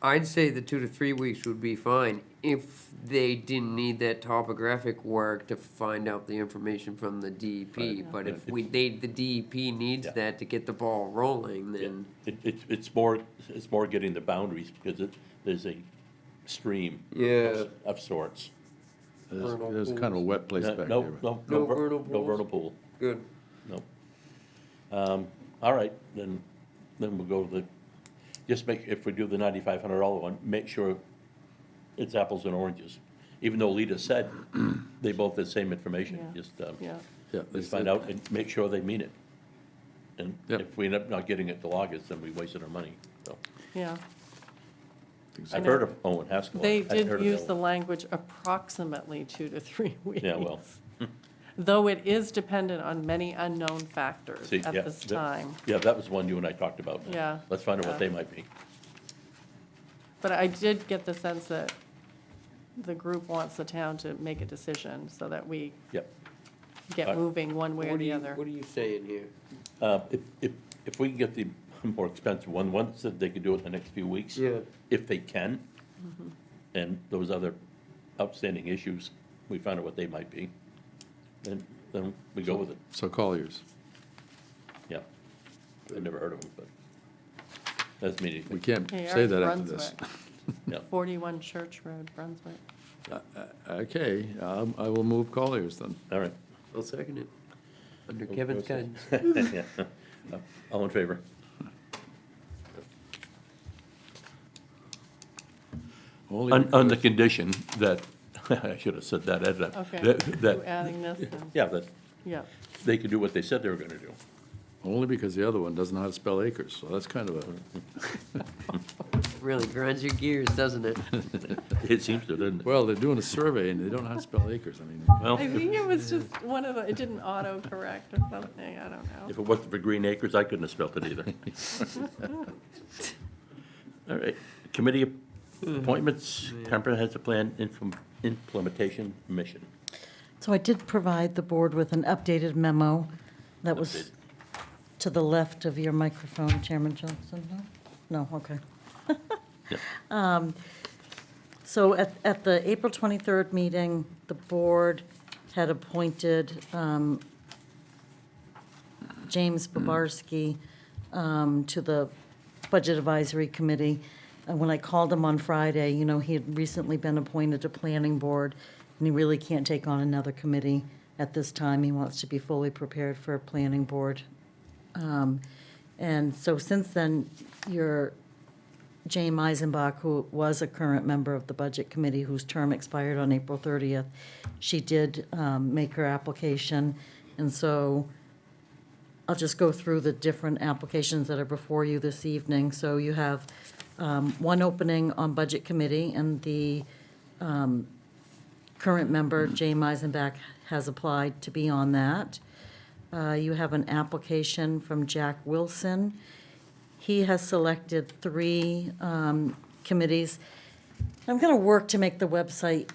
I'd say the 2 to 3 weeks would be fine if they didn't need that topographic work to find out the information from the DEP. But if the DEP needs Yeah. that to get the ball rolling, then, It's more getting the boundaries, because there's a stream yeah. of sorts. There's kind of a wet place back there. No No vernal vernal pool, Good. no. All right, then we'll go to the, just if we do the $9,500 one, make sure it's apples and oranges. Even though Lita said they both had the same information, Yeah. just, Yeah, Yeah, just find out and make sure they mean it. And Yep. if we end up not getting it till August, then we wasted our money, so. yeah. I've heard of Owen Haskell. They I've heard did of use Bill. the language approximately 2 to 3 weeks. Yeah, well. Though it is dependent on many unknown factors See, at yeah, this that- time. Yeah, that was one you and I talked about. Yeah, Let's find out what yeah. they might be. But I did get the sense that the group wants the town to make a decision so that we Yep. get moving one way or the other. What are you saying here? If we can get the more expensive one said they could do it in the next few weeks. Yeah. If they can. And those other outstanding issues, we find out what they might be. Then we go with it, So Colliers, yeah. I've never heard of them, but that's me. we can't Hey, say ours that after this. Brunswick, Yeah. 41 Church Road, Brunswick. Okay, I will move Colliers then. All right. I'll second it. Under Kevin's okay. guidance. Yeah. All in favor? Only On the condition that, I should have said that, Ed, Okay, you that, adding this, and- yeah, that yeah. they could do what they said they were gonna do. Only because the other one doesn't know how to spell acres, so that's kind of a, Really grinds your gears, doesn't it? It seems to, doesn't it? well, they're doing a survey and they don't know how to spell acres, I mean. Well, I think it was just one of the, it didn't auto-correct or something, I don't know. if it wasn't for Green Acres, I couldn't have spelt it either. All right, committee appointments, comprehensive plan implementation mission. So I did provide the board with an updated memo that was Updated. to the left of your microphone, Chairman Johnson. No? No, okay. So at the April 23rd meeting, the board had appointed James Babarski to the Budget Advisory Committee, And when I called him on Friday, you know, he had recently been appointed to planning board, and he really can't take on another committee at this time. He wants to be fully prepared for a planning board. And so since then, your Jane Eisenbach, who was a current member of the Budget Committee, whose term expired on April 30th, she did make her application. And so I'll just go through the different applications that are before you this evening. So you have one opening on Budget Committee, and the current member, Jane Eisenbach, has applied to be on that. You have an application from Jack Wilson. He has selected 3 committees. I'm going to work to make the website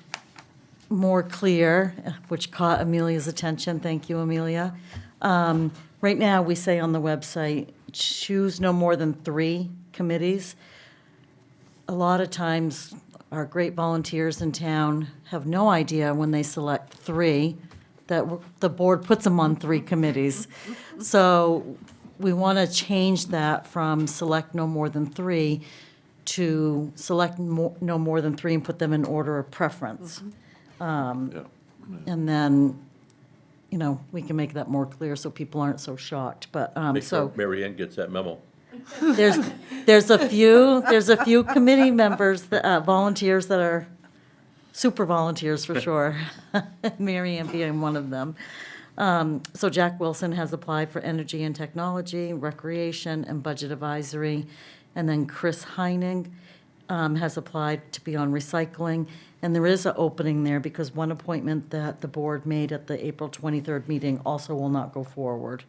more clear, which caught Amelia's attention. Thank you, Amelia. Right now, we say on the website, choose no more than 3 committees. A lot of times, our great volunteers in town have no idea when they select 3 that the board puts them on 3 committees. So we want to change that from select no more than 3 to select no more than 3 and put them in order of preference. Yeah. And then, you know, we can make that more clear so people aren't so shocked. But, Make so sure Mary Ann gets that memo. there's a few committee members, volunteers that are super volunteers for sure, Mary Ann being one of them. So Jack Wilson has applied for Energy and Technology, Recreation, and Budget Advisory. And then Chris Heining has applied to be on Recycling. And there is an opening there because one appointment that the board made at the April 23rd meeting also will not go forward.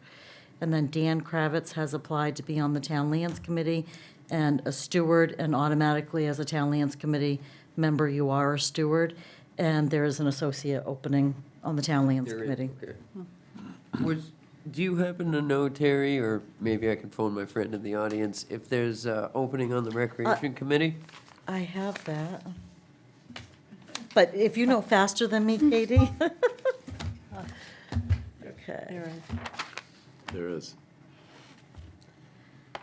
And then Dan Kravitz has applied to be on the Town Lands Committee and a steward, and automatically as a Town Lands Committee member, you are a steward. And there is an associate opening on the Town Lands There is, Committee. okay. Do you happen to know, Terry, or maybe I can phone my friend in the audience, if there's an opening on the Recreation Committee? I have that. But if you know faster than me, Katie. Okay. There is. There is.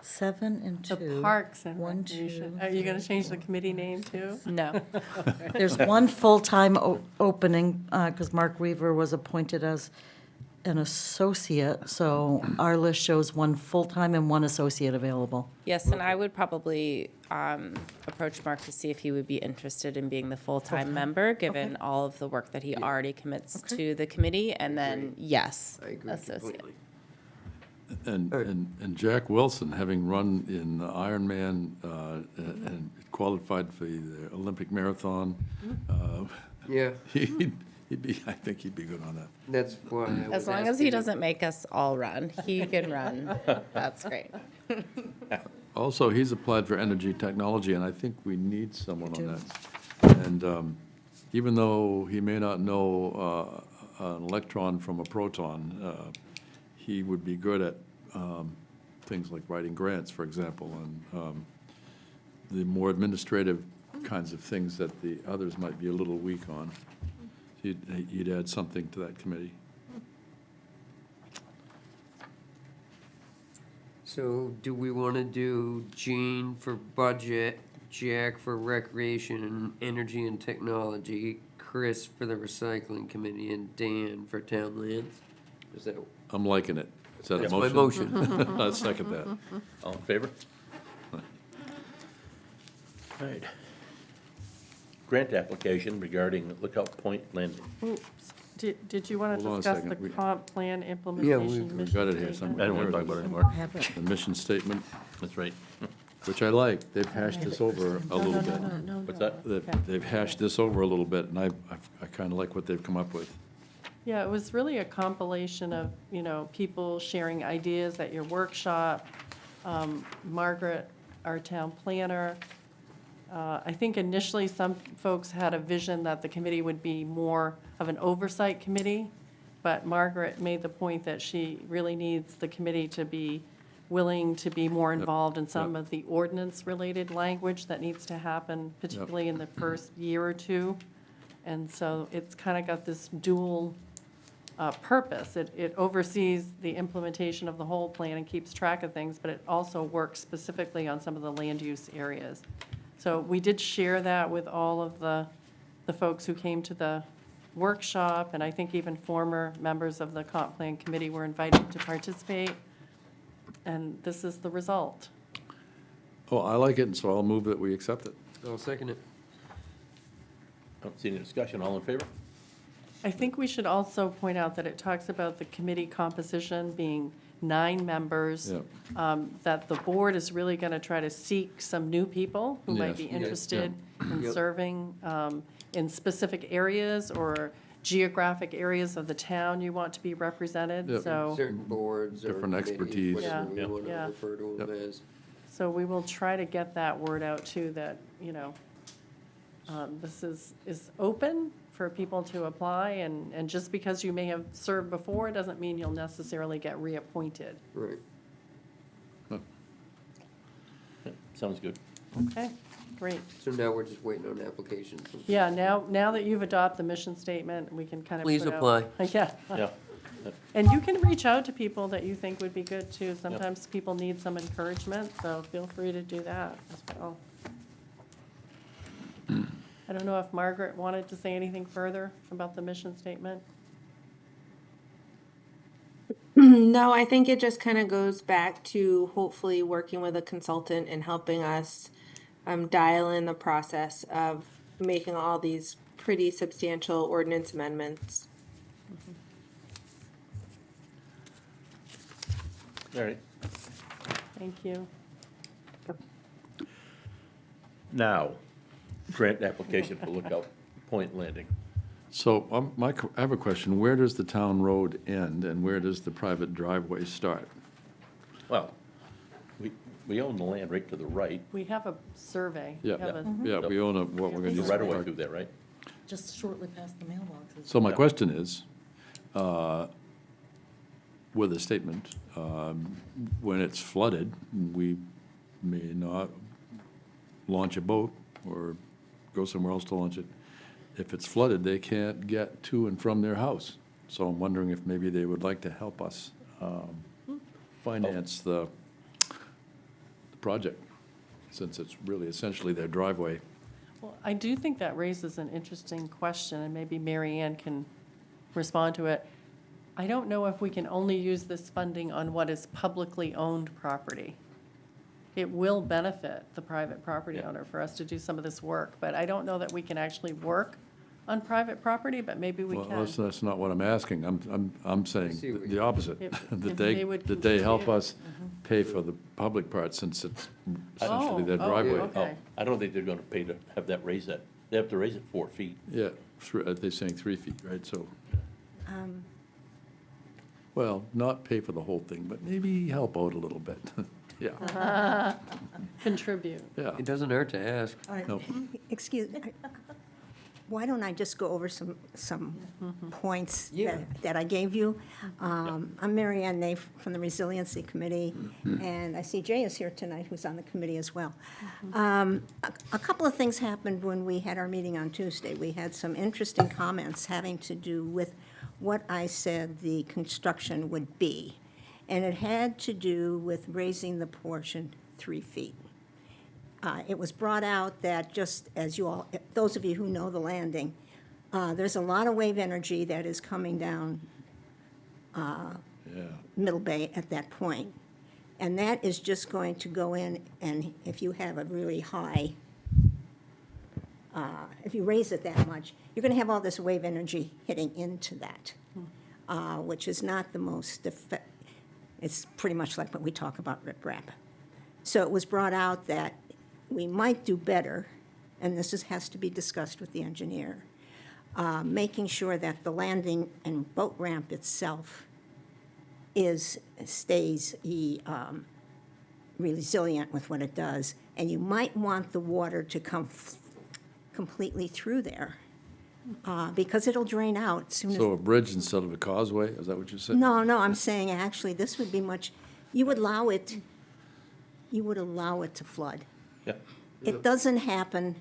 7 and 2. The Parks and 1, Recreation. 2. Are you going to change the committee name too? No. There's one full-time opening, because Mark Weaver was appointed as an associate, so our list shows one full-time and one associate available. Yes, and I would probably approach Mark to see if he would be interested in being the full-time member, given all of the work that he already commits to the committee, and then, yes, I agree associate. completely. And Jack Wilson, having run in Ironman and qualified for the Olympic marathon, Yeah, he'd be, I think he'd be good on that. that's why I was As long as asking he you. doesn't make us all run, he can run. That's great. Also, he's applied for energy technology, and I think we need someone on that. And even though he may not know an electron from a proton, he would be good at things like writing grants, for example, and the more administrative kinds of things that the others might be a little weak on. He'd add something to that committee. So do we want to do Jean for Budget, Jack for Recreation and Energy and Technology, Chris for the Recycling Committee, and Dan for Town Lands? Is that, I'm liking it. Is that a that's motion? my motion. I'll second that. All in favor? Right. Grant application regarding Lookout Point Landing. Oops. Did you want to Hold on a discuss the second. comp plan implementation? We've got it here mission somewhere. I don't want to talk about it anymore. Have it. The mission statement, That's right. which I like. They've hashed this over a little bit. What's that? They've hashed this over a little bit, and I kind of like what they've come up with. Yeah, it was really a compilation of, you know, people sharing ideas at your workshop. Margaret, our town planner. I think initially some folks had a vision that the committee would be more of an oversight committee, but Margaret made the point that she really needs the committee to be willing to be more involved in some of the ordinance-related language that needs to happen, particularly in the first year or two. And so it's kind of got this dual purpose. It oversees the implementation of the whole plan and keeps track of things, but it also works specifically on some of the land use areas. So we did share that with all of the folks who came to the workshop, and I think even former members of the comp plan committee were invited to participate. And this is the result. Oh, I like it, and so I'll move that we accept it. I'll second it. I don't see any discussion. All in favor? I think we should also point out that it talks about the committee composition being 9 members. Yeah. That the board is really going to try to seek some new people who might Yes. be Yeah. interested in Yep. serving in specific areas or geographic areas of the town you want to be represented. Yep. So, Certain boards or Different committees, expertise. whatever Yeah. we want to Yeah. refer to them Yep. as. so we will try to get that word out too, that, this is open for people to apply, and just because you may have served before, doesn't mean you'll necessarily get reappointed. Right. Sounds good. Okay, great. So now we're just waiting on applications. Yeah, now that you've adopted the mission statement, we can kind of. Please put out- apply. Yeah. Yeah. And you can reach out to people that you think would be good too. Sometimes people need some encouragement, so feel free to do that as well. I don't know if Margaret wanted to say anything further about the mission statement. No, I think it just kind of goes back to hopefully working with a consultant and helping us dial in the process of making all these pretty substantial ordinance amendments. All right. Thank you. Now, grant application for Lookout Point Landing. So I have a question. Where does the town road end and where does the private driveway start? Well, we own the land right to the right. We have a survey. Yeah. We have a- Yeah, we own what we're going to The use. right away through there, right? Just shortly past the mailboxes. So my Yeah. question is, with a statement, when it's flooded, we may not launch a boat or go somewhere else to launch it. If it's flooded, they can't get to and from their house. So I'm wondering if maybe they would like to help us finance the project, since it's really essentially their driveway. Well, I do think that raises an interesting question, and maybe Mary Ann can respond to it. I don't know if we can only use this funding on what is publicly owned property. It will benefit the private property Yeah. owner for us to do some of this work, but I don't know that we can actually work on private property, but maybe we Well, can. that's not what I'm asking. I'm saying see what the opposite, If- that if they, they would that they help contribute. us pay for the public part, since it's essentially their Oh, driveway. okay. Oh, I don't think they're gonna pay to have that raise that. They have to raise it 4 feet. Yeah, they're saying 3 feet, right, so, well, not pay for the whole thing, but maybe help out a little bit. Yeah, Contribute. yeah. It doesn't hurt to ask. No. Excuse, why don't I just go over some points Yeah. that I gave you? I'm Mary Ann Naif from the Resiliency Committee, and I see Jay is here tonight, who's on the committee as well. A couple of things happened when we had our meeting on Tuesday. We had some interesting comments having to do with what I said the construction would be, and it had to do with raising the portion 3 feet. It was brought out that, just as you all, those of you who know the landing, there's a lot of wave energy that is coming down Yeah, Middle Bay at that point. And that is just going to go in, and if you have a really high, if you raise it that much, you're going to have all this wave energy hitting into that, which is not the most it's pretty much like what we talk about riprap. So it was brought out that we might do better, and this has to be discussed with the engineer, making sure that the landing and boat ramp itself stays resilient with what it does. And you might want the water to come completely through there, because it'll drain out as soon as. so a bridge instead of a causeway, is that what you said? No, I'm saying actually this would be you would allow it to flood. Yeah. It doesn't happen,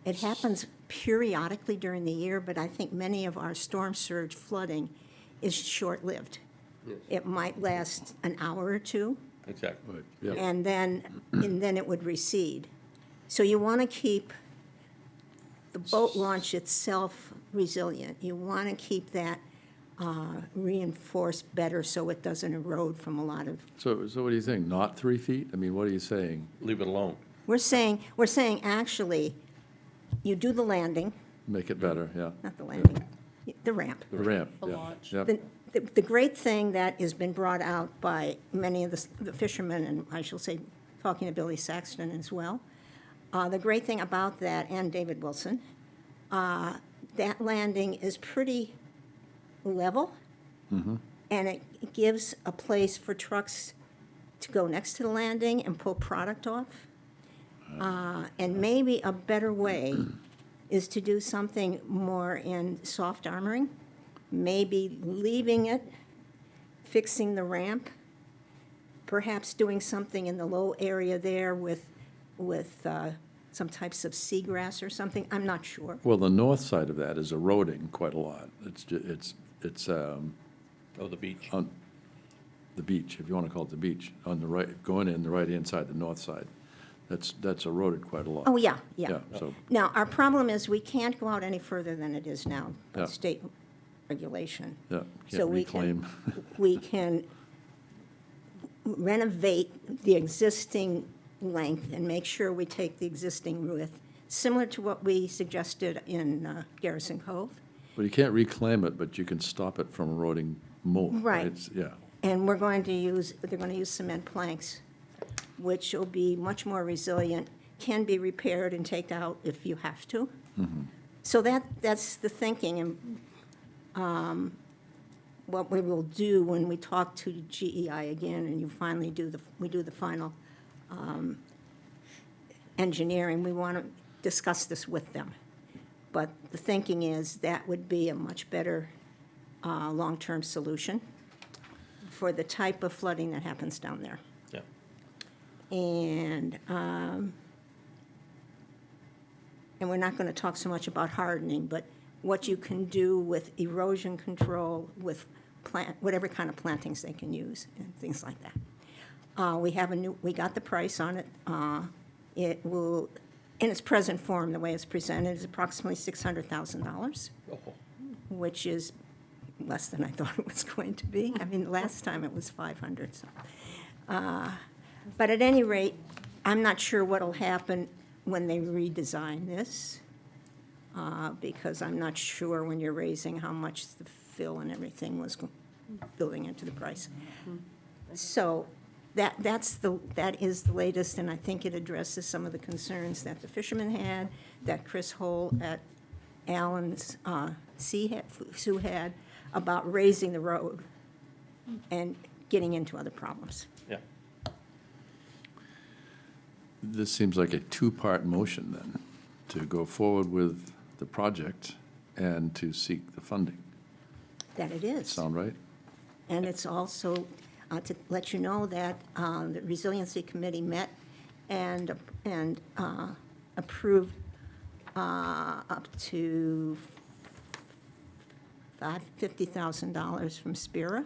it happens periodically during the year, but I think many of our storm surge flooding is short-lived. Yes. It might last an hour or two, Exactly. Right, yeah. and then it would recede. So you want to keep the boat launch itself resilient. You want to keep that reinforced better so it doesn't erode from a lot of. So what do you think, not 3 feet? I mean, what are you saying? Leave it alone. We're saying actually, you do the landing, Make it better, yeah. not the landing, the ramp. The ramp, The yeah. launch. Yep. The great thing that has been brought out by many of the fishermen, and I shall say, talking to Billy Saxton as well, the great thing about that, and David Wilson, that landing is pretty level, and it gives a place for trucks to go next to the landing and pull product off. And maybe a better way is to do something more in soft armoring, maybe leaving it, fixing the ramp, perhaps doing something in the low area there with some types of seagrass or something. I'm not sure. Well, the north side of that is eroding quite a lot. It's Oh, the beach. on the beach, if you want to call it the beach, on the right, going in the right-hand side, the north side. That's eroded quite a lot. Oh, yeah. So, Now, our problem is we can't go out any further than it is now by Yeah. state regulation. yeah, So can't we can, reclaim. we can renovate the existing length and make sure we take the existing width, similar to what we suggested in Garrison Cove. Well, you can't reclaim it, but you can stop it from eroding more. Right. Yeah, And they're going to use cement planks, which will be much more resilient, can be repaired and taken out if you have to. So that's the thinking, and what we will do when we talk to GEI again, and you finally we do the final engineering, we want to discuss this with them. But the thinking is that would be a much better long-term solution for the type of flooding that happens down there. Yeah. And we're not going to talk so much about hardening, but what you can do with erosion control, with whatever kind of plantings they can use, and things like that. We got the price on it. It will, in its present form, the way it's presented, is approximately $600,000, Oh, which is less than I thought it was going to be. I mean, last time it was 500, so. But at any rate, I'm not sure what'll happen when they redesign this, because I'm not sure when you're raising how much the fill and everything was building into the price. So that is the latest, and I think it addresses some of the concerns that the fishermen had, that Chris Hole at Allen's Sioux had about raising the road and getting into other problems. yeah. this seems like a two-part motion then, to go forward with the project and to seek the funding. That it is. Sound right? And it's also to let you know that the Resiliency Committee met and approved up to $50,000 from Spira.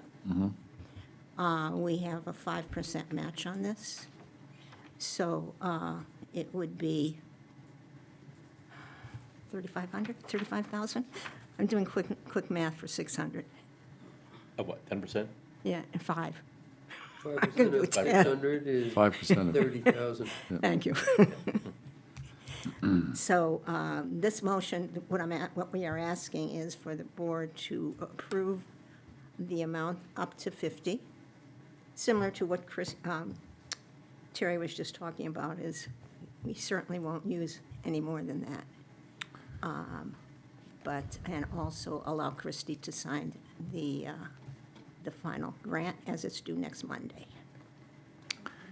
We have a 5% match on this. So it would be 35,000? I'm doing quick math for 600. Of what, 10%? Yeah, and 5. 5% of 600 is 5% of 30,000. Thank you. So this motion, what we are asking is for the board to approve the amount up to 50, similar to what Terry was just talking about, is we certainly won't use any more than that. And also allow Christie to sign the final grant as it's due next Monday.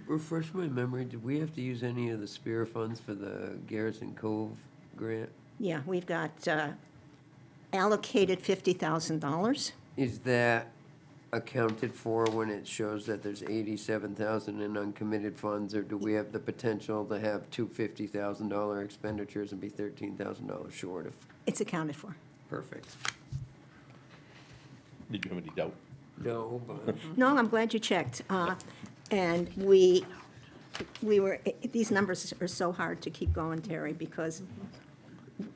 Refresh my memory, did we have to use any of the Spear funds for the Garrison Cove grant? Yeah, we've got allocated $50,000. Is that accounted for when it shows that there's 87,000 in uncommitted funds, or do we have the potential to have two $50,000 expenditures and be $13,000 short of? It's accounted for. Perfect. Did you have any doubt? No, but No, I'm glad you checked. And we these numbers are so hard to keep going, Terry, because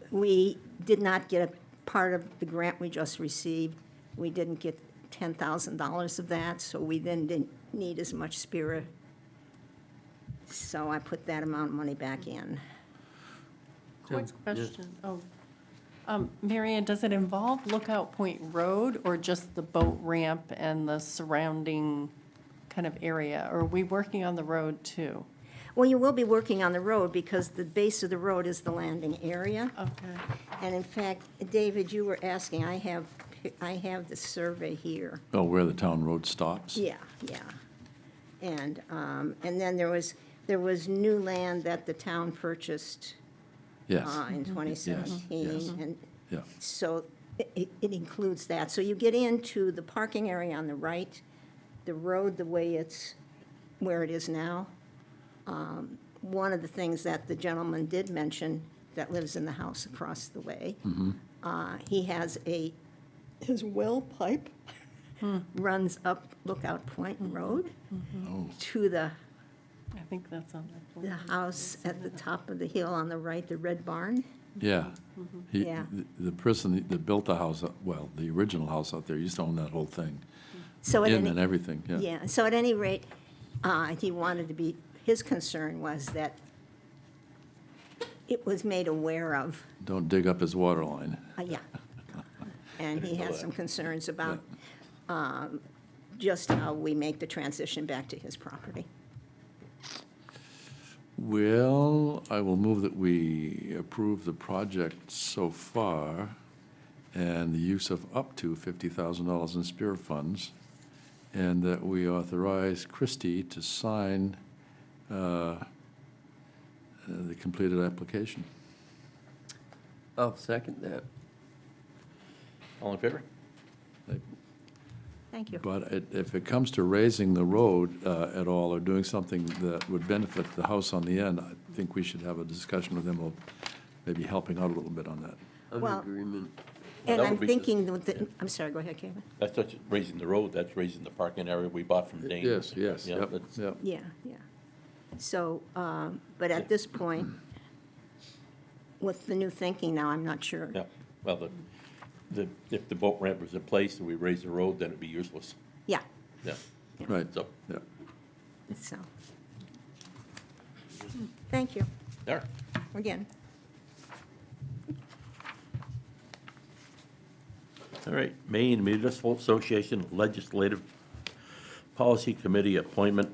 we did not get a part of the grant we just received. We didn't get $10,000 of that, so we then didn't need as much spirit. So I put that amount of money back in. Quick question. Marion, does it involve Lookout Point Road or just the boat ramp and the surrounding kind of area? Or are we working on the road too? Well, you will be working on the road because the base of the road is the landing area. Okay. And in fact, David, you were asking, I have the survey here. Oh, where the town road stops? Yeah, yeah. And then there was new land that the town purchased Yes, in 2017. yes. And yeah. so it includes that. So you get into the parking area on the right, the road the way it's, where it is now. One of the things that the gentleman did mention that lives in the house across the way, he has his well pipe runs up Lookout Point Road to the I think that's on that. the house at the top of the hill on the right, the red barn. Yeah. Yeah. The person that built the house, well, the original house out there, used to own that whole thing. So at In any- and everything, yeah. Yeah, so at any rate, he wanted to be, his concern was that it was made aware of, Don't dig up his water line. yeah. And he had some concerns about just how we make the transition back to his property. Well, I will move that we approve the project so far and the use of up to $50,000 in spirit funds, and that we authorize Christie to sign the completed application. I'll second that. All in favor? Thank you. But if it comes to raising the road at all, or doing something that would benefit the house on the end, I think we should have a discussion with them of maybe helping out a little bit on that. I'm in Well- agreement. And that I'm would be- thinking, I'm sorry, go ahead, Kevin. That's not just raising the road, that's raising the parking area we bought from Dane. Yes, Yeah, yep, that's- yep. Yeah, yeah. So, but at this point, with the new thinking now, I'm not sure. Yeah, well, if the boat ramp was in place and we raised the road, then it'd be useless. Yeah, Yeah. Right, So, yeah. so. Thank you, there. again. All right, Maine Municipal Association Legislative Policy Committee appointment.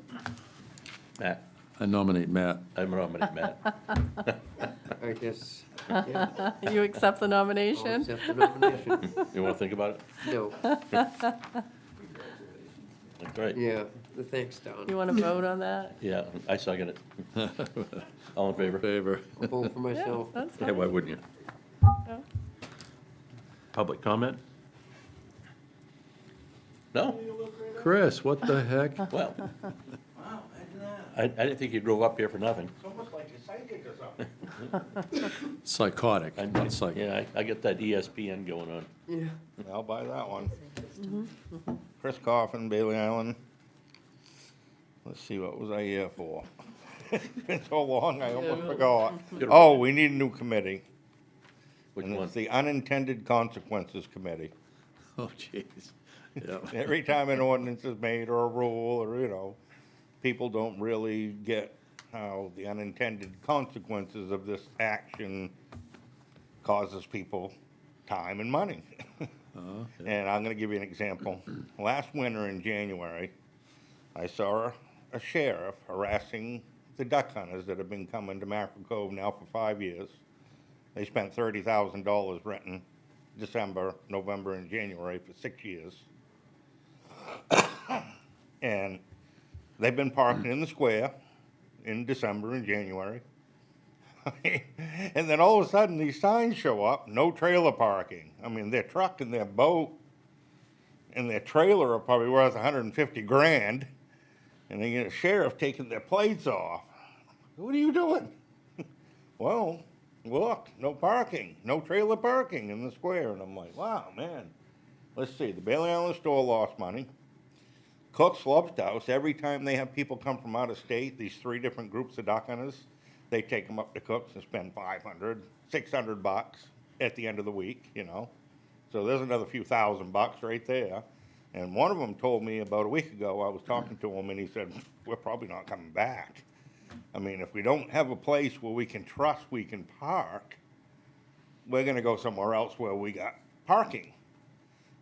Matt, I nominate Matt. I'm nominating Matt. I guess, yeah, You accept the I'll nomination? accept the nomination. You want to think about it? No, That's right. yeah, thanks, Don. You want to vote on that? Yeah, I second it. All in favor? Favor. I'll vote for myself. That's Yeah, fine. why wouldn't you? Yeah. Public comment? No? Chris, what the heck? Well, I didn't think you drove up here for nothing. It's almost like you're psychic or something. Psychotic, not psychic. Yeah, I get that ESPN going on. Yeah. I'll buy that one. Chris Coffin, Bailey Island. Let's see, what was I here for? It's been so long, I almost forgot. Oh, we need a new committee. Which And one? it's the Unintended Consequences Committee. Oh, jeez. Yeah. Every time an ordinance is made or a rule or, people don't really get how the unintended consequences of this action causes people time and money. And I'm gonna give you an example. Last winter in January, I saw a sheriff harassing the duck hunters that have been coming to Mackerel Cove now for 5 years. They spent $30,000 renting December, November, and January for 6 years. And they've been parking in the square in December and January. And then all of a sudden, these signs show up, no trailer parking. I mean, their truck and their boat and their trailer are probably worth 150 grand. And they get a sheriff taking their plates off. What are you doing? Well, look, no parking, no trailer parking in the square. And I'm like, wow, man. Let's see, the Bailey Island store lost money. Cook's Lobster House, every time they have people come from out of state, these 3 different groups of duck hunters, they take them up to Cook's and spend $500, $600 at the end of the week, you know? So there's another few $1,000 right there. And one of them told me about a week ago, I was talking to him, and he said, we're probably not coming back. I mean, if we don't have a place where we can trust we can park, we're gonna go somewhere else where we got parking.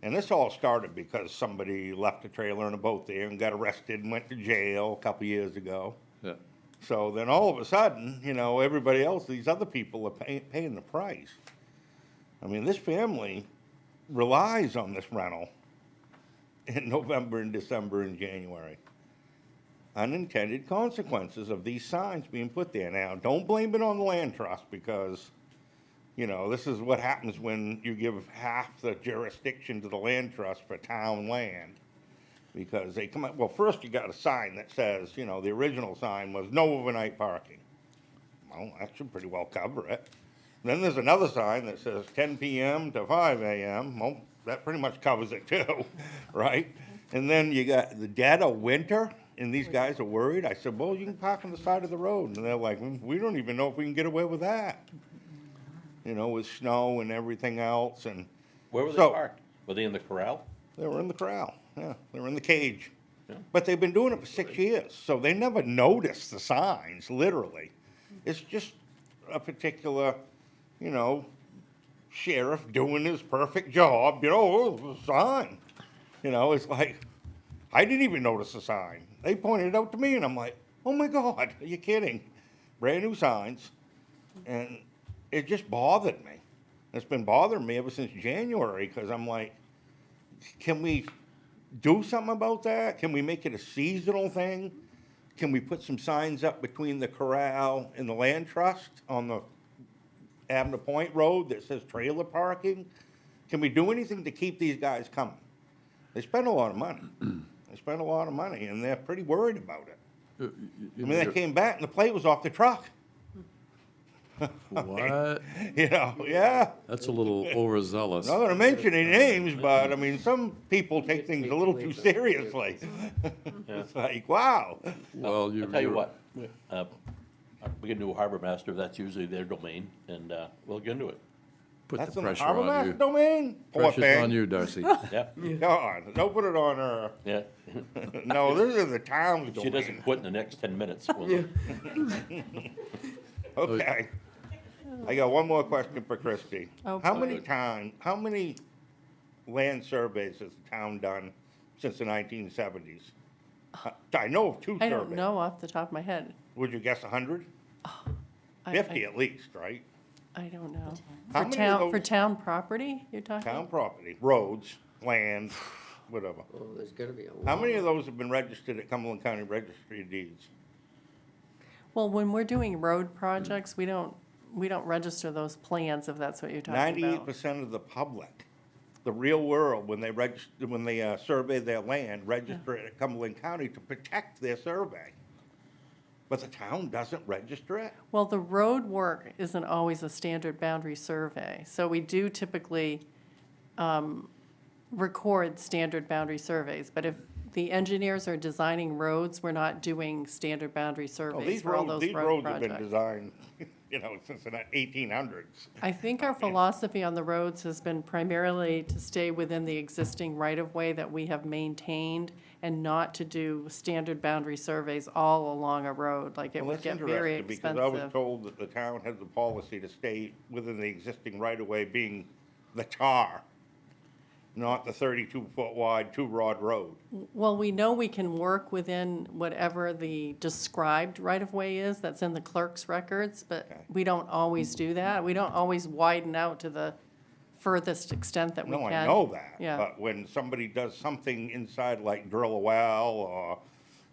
And this all started because somebody left a trailer and a boat there and got arrested and went to jail a couple years ago. Yeah. So then all of a sudden, you know, everybody else, these other people are paying the price. I mean, this family relies on this rental in November and December and January. Unintended consequences of these signs being put there. Now, don't blame it on the land trust, because, you know, this is what happens when you give half the jurisdiction to the land trust for town land. Because they come up, well, first you got a sign that says, you know, the original sign was no overnight parking. Well, that should pretty well cover it. Then there's another sign that says 10 p.m. to 5 a.m. Well, that pretty much covers it too, right? And then you got the dead of winter, and these guys are worried. I said, well, you can park on the side of the road. And they're like, we don't even know if we can get away with that. You know, with snow and everything else. And Where were they so- parked? Were they in the corral? They were in the corral, yeah, they were in the cage. Yeah. But they've been doing it for 6 years, so they never noticed the signs, literally. It's just a particular, you know, sheriff doing his perfect job, you know, oh, the sign. You know, it's like, I didn't even notice the sign. They pointed it out to me, and I'm like, oh my God, are you kidding? Brand new signs, and it just bothered me. It's been bothering me ever since January, because I'm like, can we do something about that? Can we make it a seasonal thing? Can we put some signs up between the corral and the land trust on the Avenue Point Road that says trailer parking? Can we do anything to keep these guys coming? They spend a lot of money. They spend a lot of money, and they're pretty worried about it. I mean, they came back and the plate was off the truck. What? You know, yeah. That's a little overzealous. Not gonna mention any names, but I mean, some people take things a little too seriously. It's like, wow. Well, I'll tell you what, we get a new harbor master, that's usually their domain, and we'll get into it. Put That's the in the pressure harbor on master you. domain? Poor Pressure's on thing. you, Darcy. Yeah, God, don't put it on her. yeah. No, this is the town's She doesn't domain. quit in the next 10 minutes. will Okay. I got one more question for Christie. Oh, How boy. how many land surveys has the town done since the 1970s? I know of 2 surveys. I don't know off the top of my head. Would you guess 100? I- 50 at least, right? I don't know. How For many of town, for those- town property, you're talking? Town property, roads, land, whatever. Oh, there's gotta be a lot. How many of those have been registered at Cumberland County Registry of Deeds? Well, when we're doing road projects, we don't register those plans, if that's what you're talking about. 98% of the public, the real world, when they survey their land, register it at Cumberland County to protect their survey. But the town doesn't register it? Well, the road work isn't always a standard boundary survey, so we do typically record standard boundary surveys, but if the engineers are designing roads, we're not doing standard boundary Oh, surveys for all those these road roads have been projects. designed, you know, since the 1800s. I think our philosophy on the roads has been primarily to stay within the existing right-of-way that we have maintained and not to do standard boundary surveys all along a road, like it Well, would that's get very interesting, because I was expensive. told that the town has the policy to stay within the existing right-of-way, being the tar, not the 32-foot wide, 2-rod road. Well, we know we can work within whatever the described right-of-way is that's in the clerk's records, but Okay. we don't always do that. We don't always widen out to the furthest extent that we No, can. I know that. Yeah. But when somebody does something inside, like drill a well, or,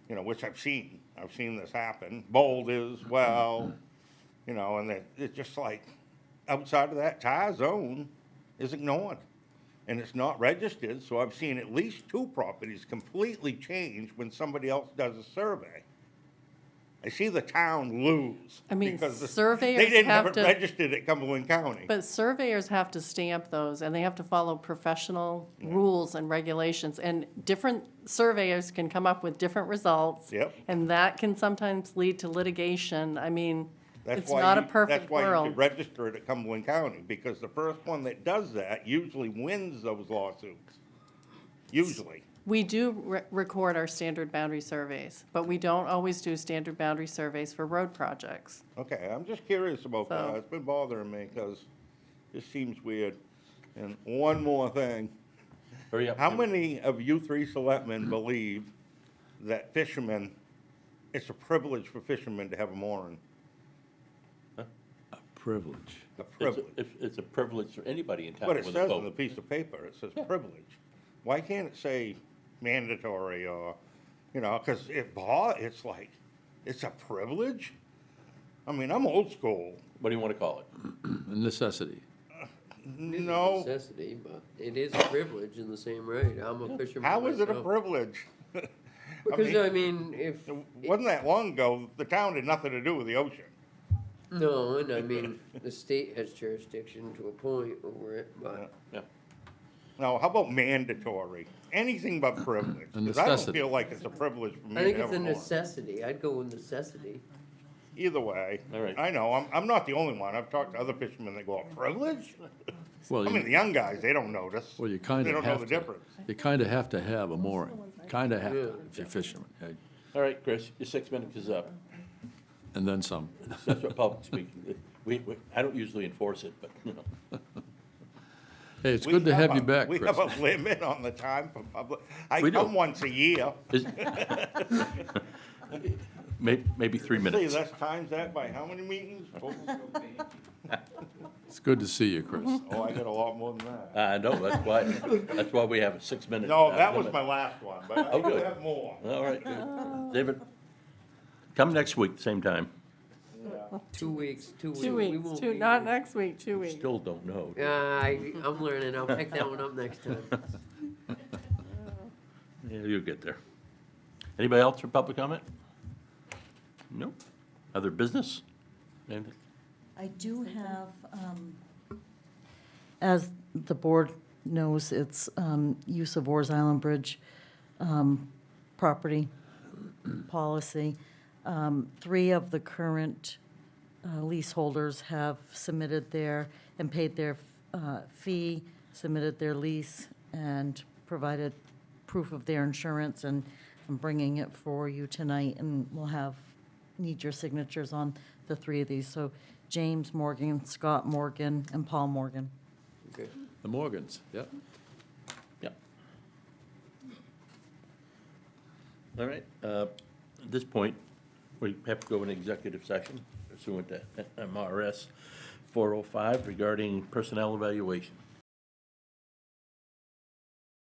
you know, which I've seen this happen, boulders, well, you know, and it's just like, outside of that tar zone is ignored. And it's not registered, so I've seen at least 2 properties completely change when somebody else does a survey. I see the town lose. I mean, because surveyors they didn't have have it to- registered at Cumberland County. But surveyors have to stamp those, and they have to follow professional rules and regulations, and different surveyors can come up with different results. Yep. And that can sometimes lead to litigation. I mean, That's it's why not a you- perfect That's why you world. should register it at Cumberland County, because the first one that does that usually wins those lawsuits. Usually. We do record our standard boundary surveys, but we don't always do standard boundary surveys for road projects. Okay, I'm just curious about that. So- It's been bothering me, because this seems weird. And one more thing. Hurry up. How many of you three selectmen believe that fishermen, it's a privilege for fishermen to have a mooring? Privilege. A privilege. It's a privilege for anybody in town But it with a says on the boat. piece of paper, it says privilege. Why can't it say mandatory or, because it's like, it's a privilege? I mean, I'm old school. What do you want to call it? A necessity. It is a No, necessity, but it is a privilege in the same right. I'm a fisherman how is it a myself. privilege? Because, I mean, if, It wasn't that long ago, the town had nothing to do with the ocean. no, and I mean, the state has jurisdiction to a point over it, but Yeah. Now, how about mandatory? Anything but privilege. A Because I don't necessity. feel like it's a privilege for me I to think have it's a a mooring. necessity. I'd go with necessity. Either way. All right. I know, I'm not the only one. I've talked to other fishermen that go, privilege? Well, I mean, the young guys, they don't notice. well, you kind They of don't know have the to. difference. You kind of have to have a mooring. Kind of have to, Yeah. if you're fisherman. All right, Chris, your 6 minutes is up. And then some. That's what public speaking. I don't usually enforce it, but, Hey, it's We good to have you a- back, We Chris. have a limit on the time for public. I We do. come once a year. Is- maybe 3 See, minutes. that's times that by how many meetings? It's good to see you, Chris. Oh, I got a lot more than that. No, that's why we have a 6 minute. No, that was my last one, but I Oh, do good. have more. All right, good. David, come next week, same time. 2 weeks, 2 weeks. 2 We weeks, won't two, be not here. next week, 2 weeks. Still don't know. I'm learning. I'll pick that one up next time. Yeah, you'll get there. Anybody else for public comment? No? Other business? Anything? I do have, as the board knows, it's use of Wars Island Bridge property policy. 3 of the current leaseholders have submitted their, and paid their fee, submitted their lease, and provided proof of their insurance, and I'm bringing it for you tonight, and we'll need your signatures on the 3 of these. So James Morgan, Scott Morgan, and Paul Morgan. Okay. The Morgans, yep. Yep. All right, at this point, we have to go in executive session pursuant to MRS 405 regarding personnel evaluation.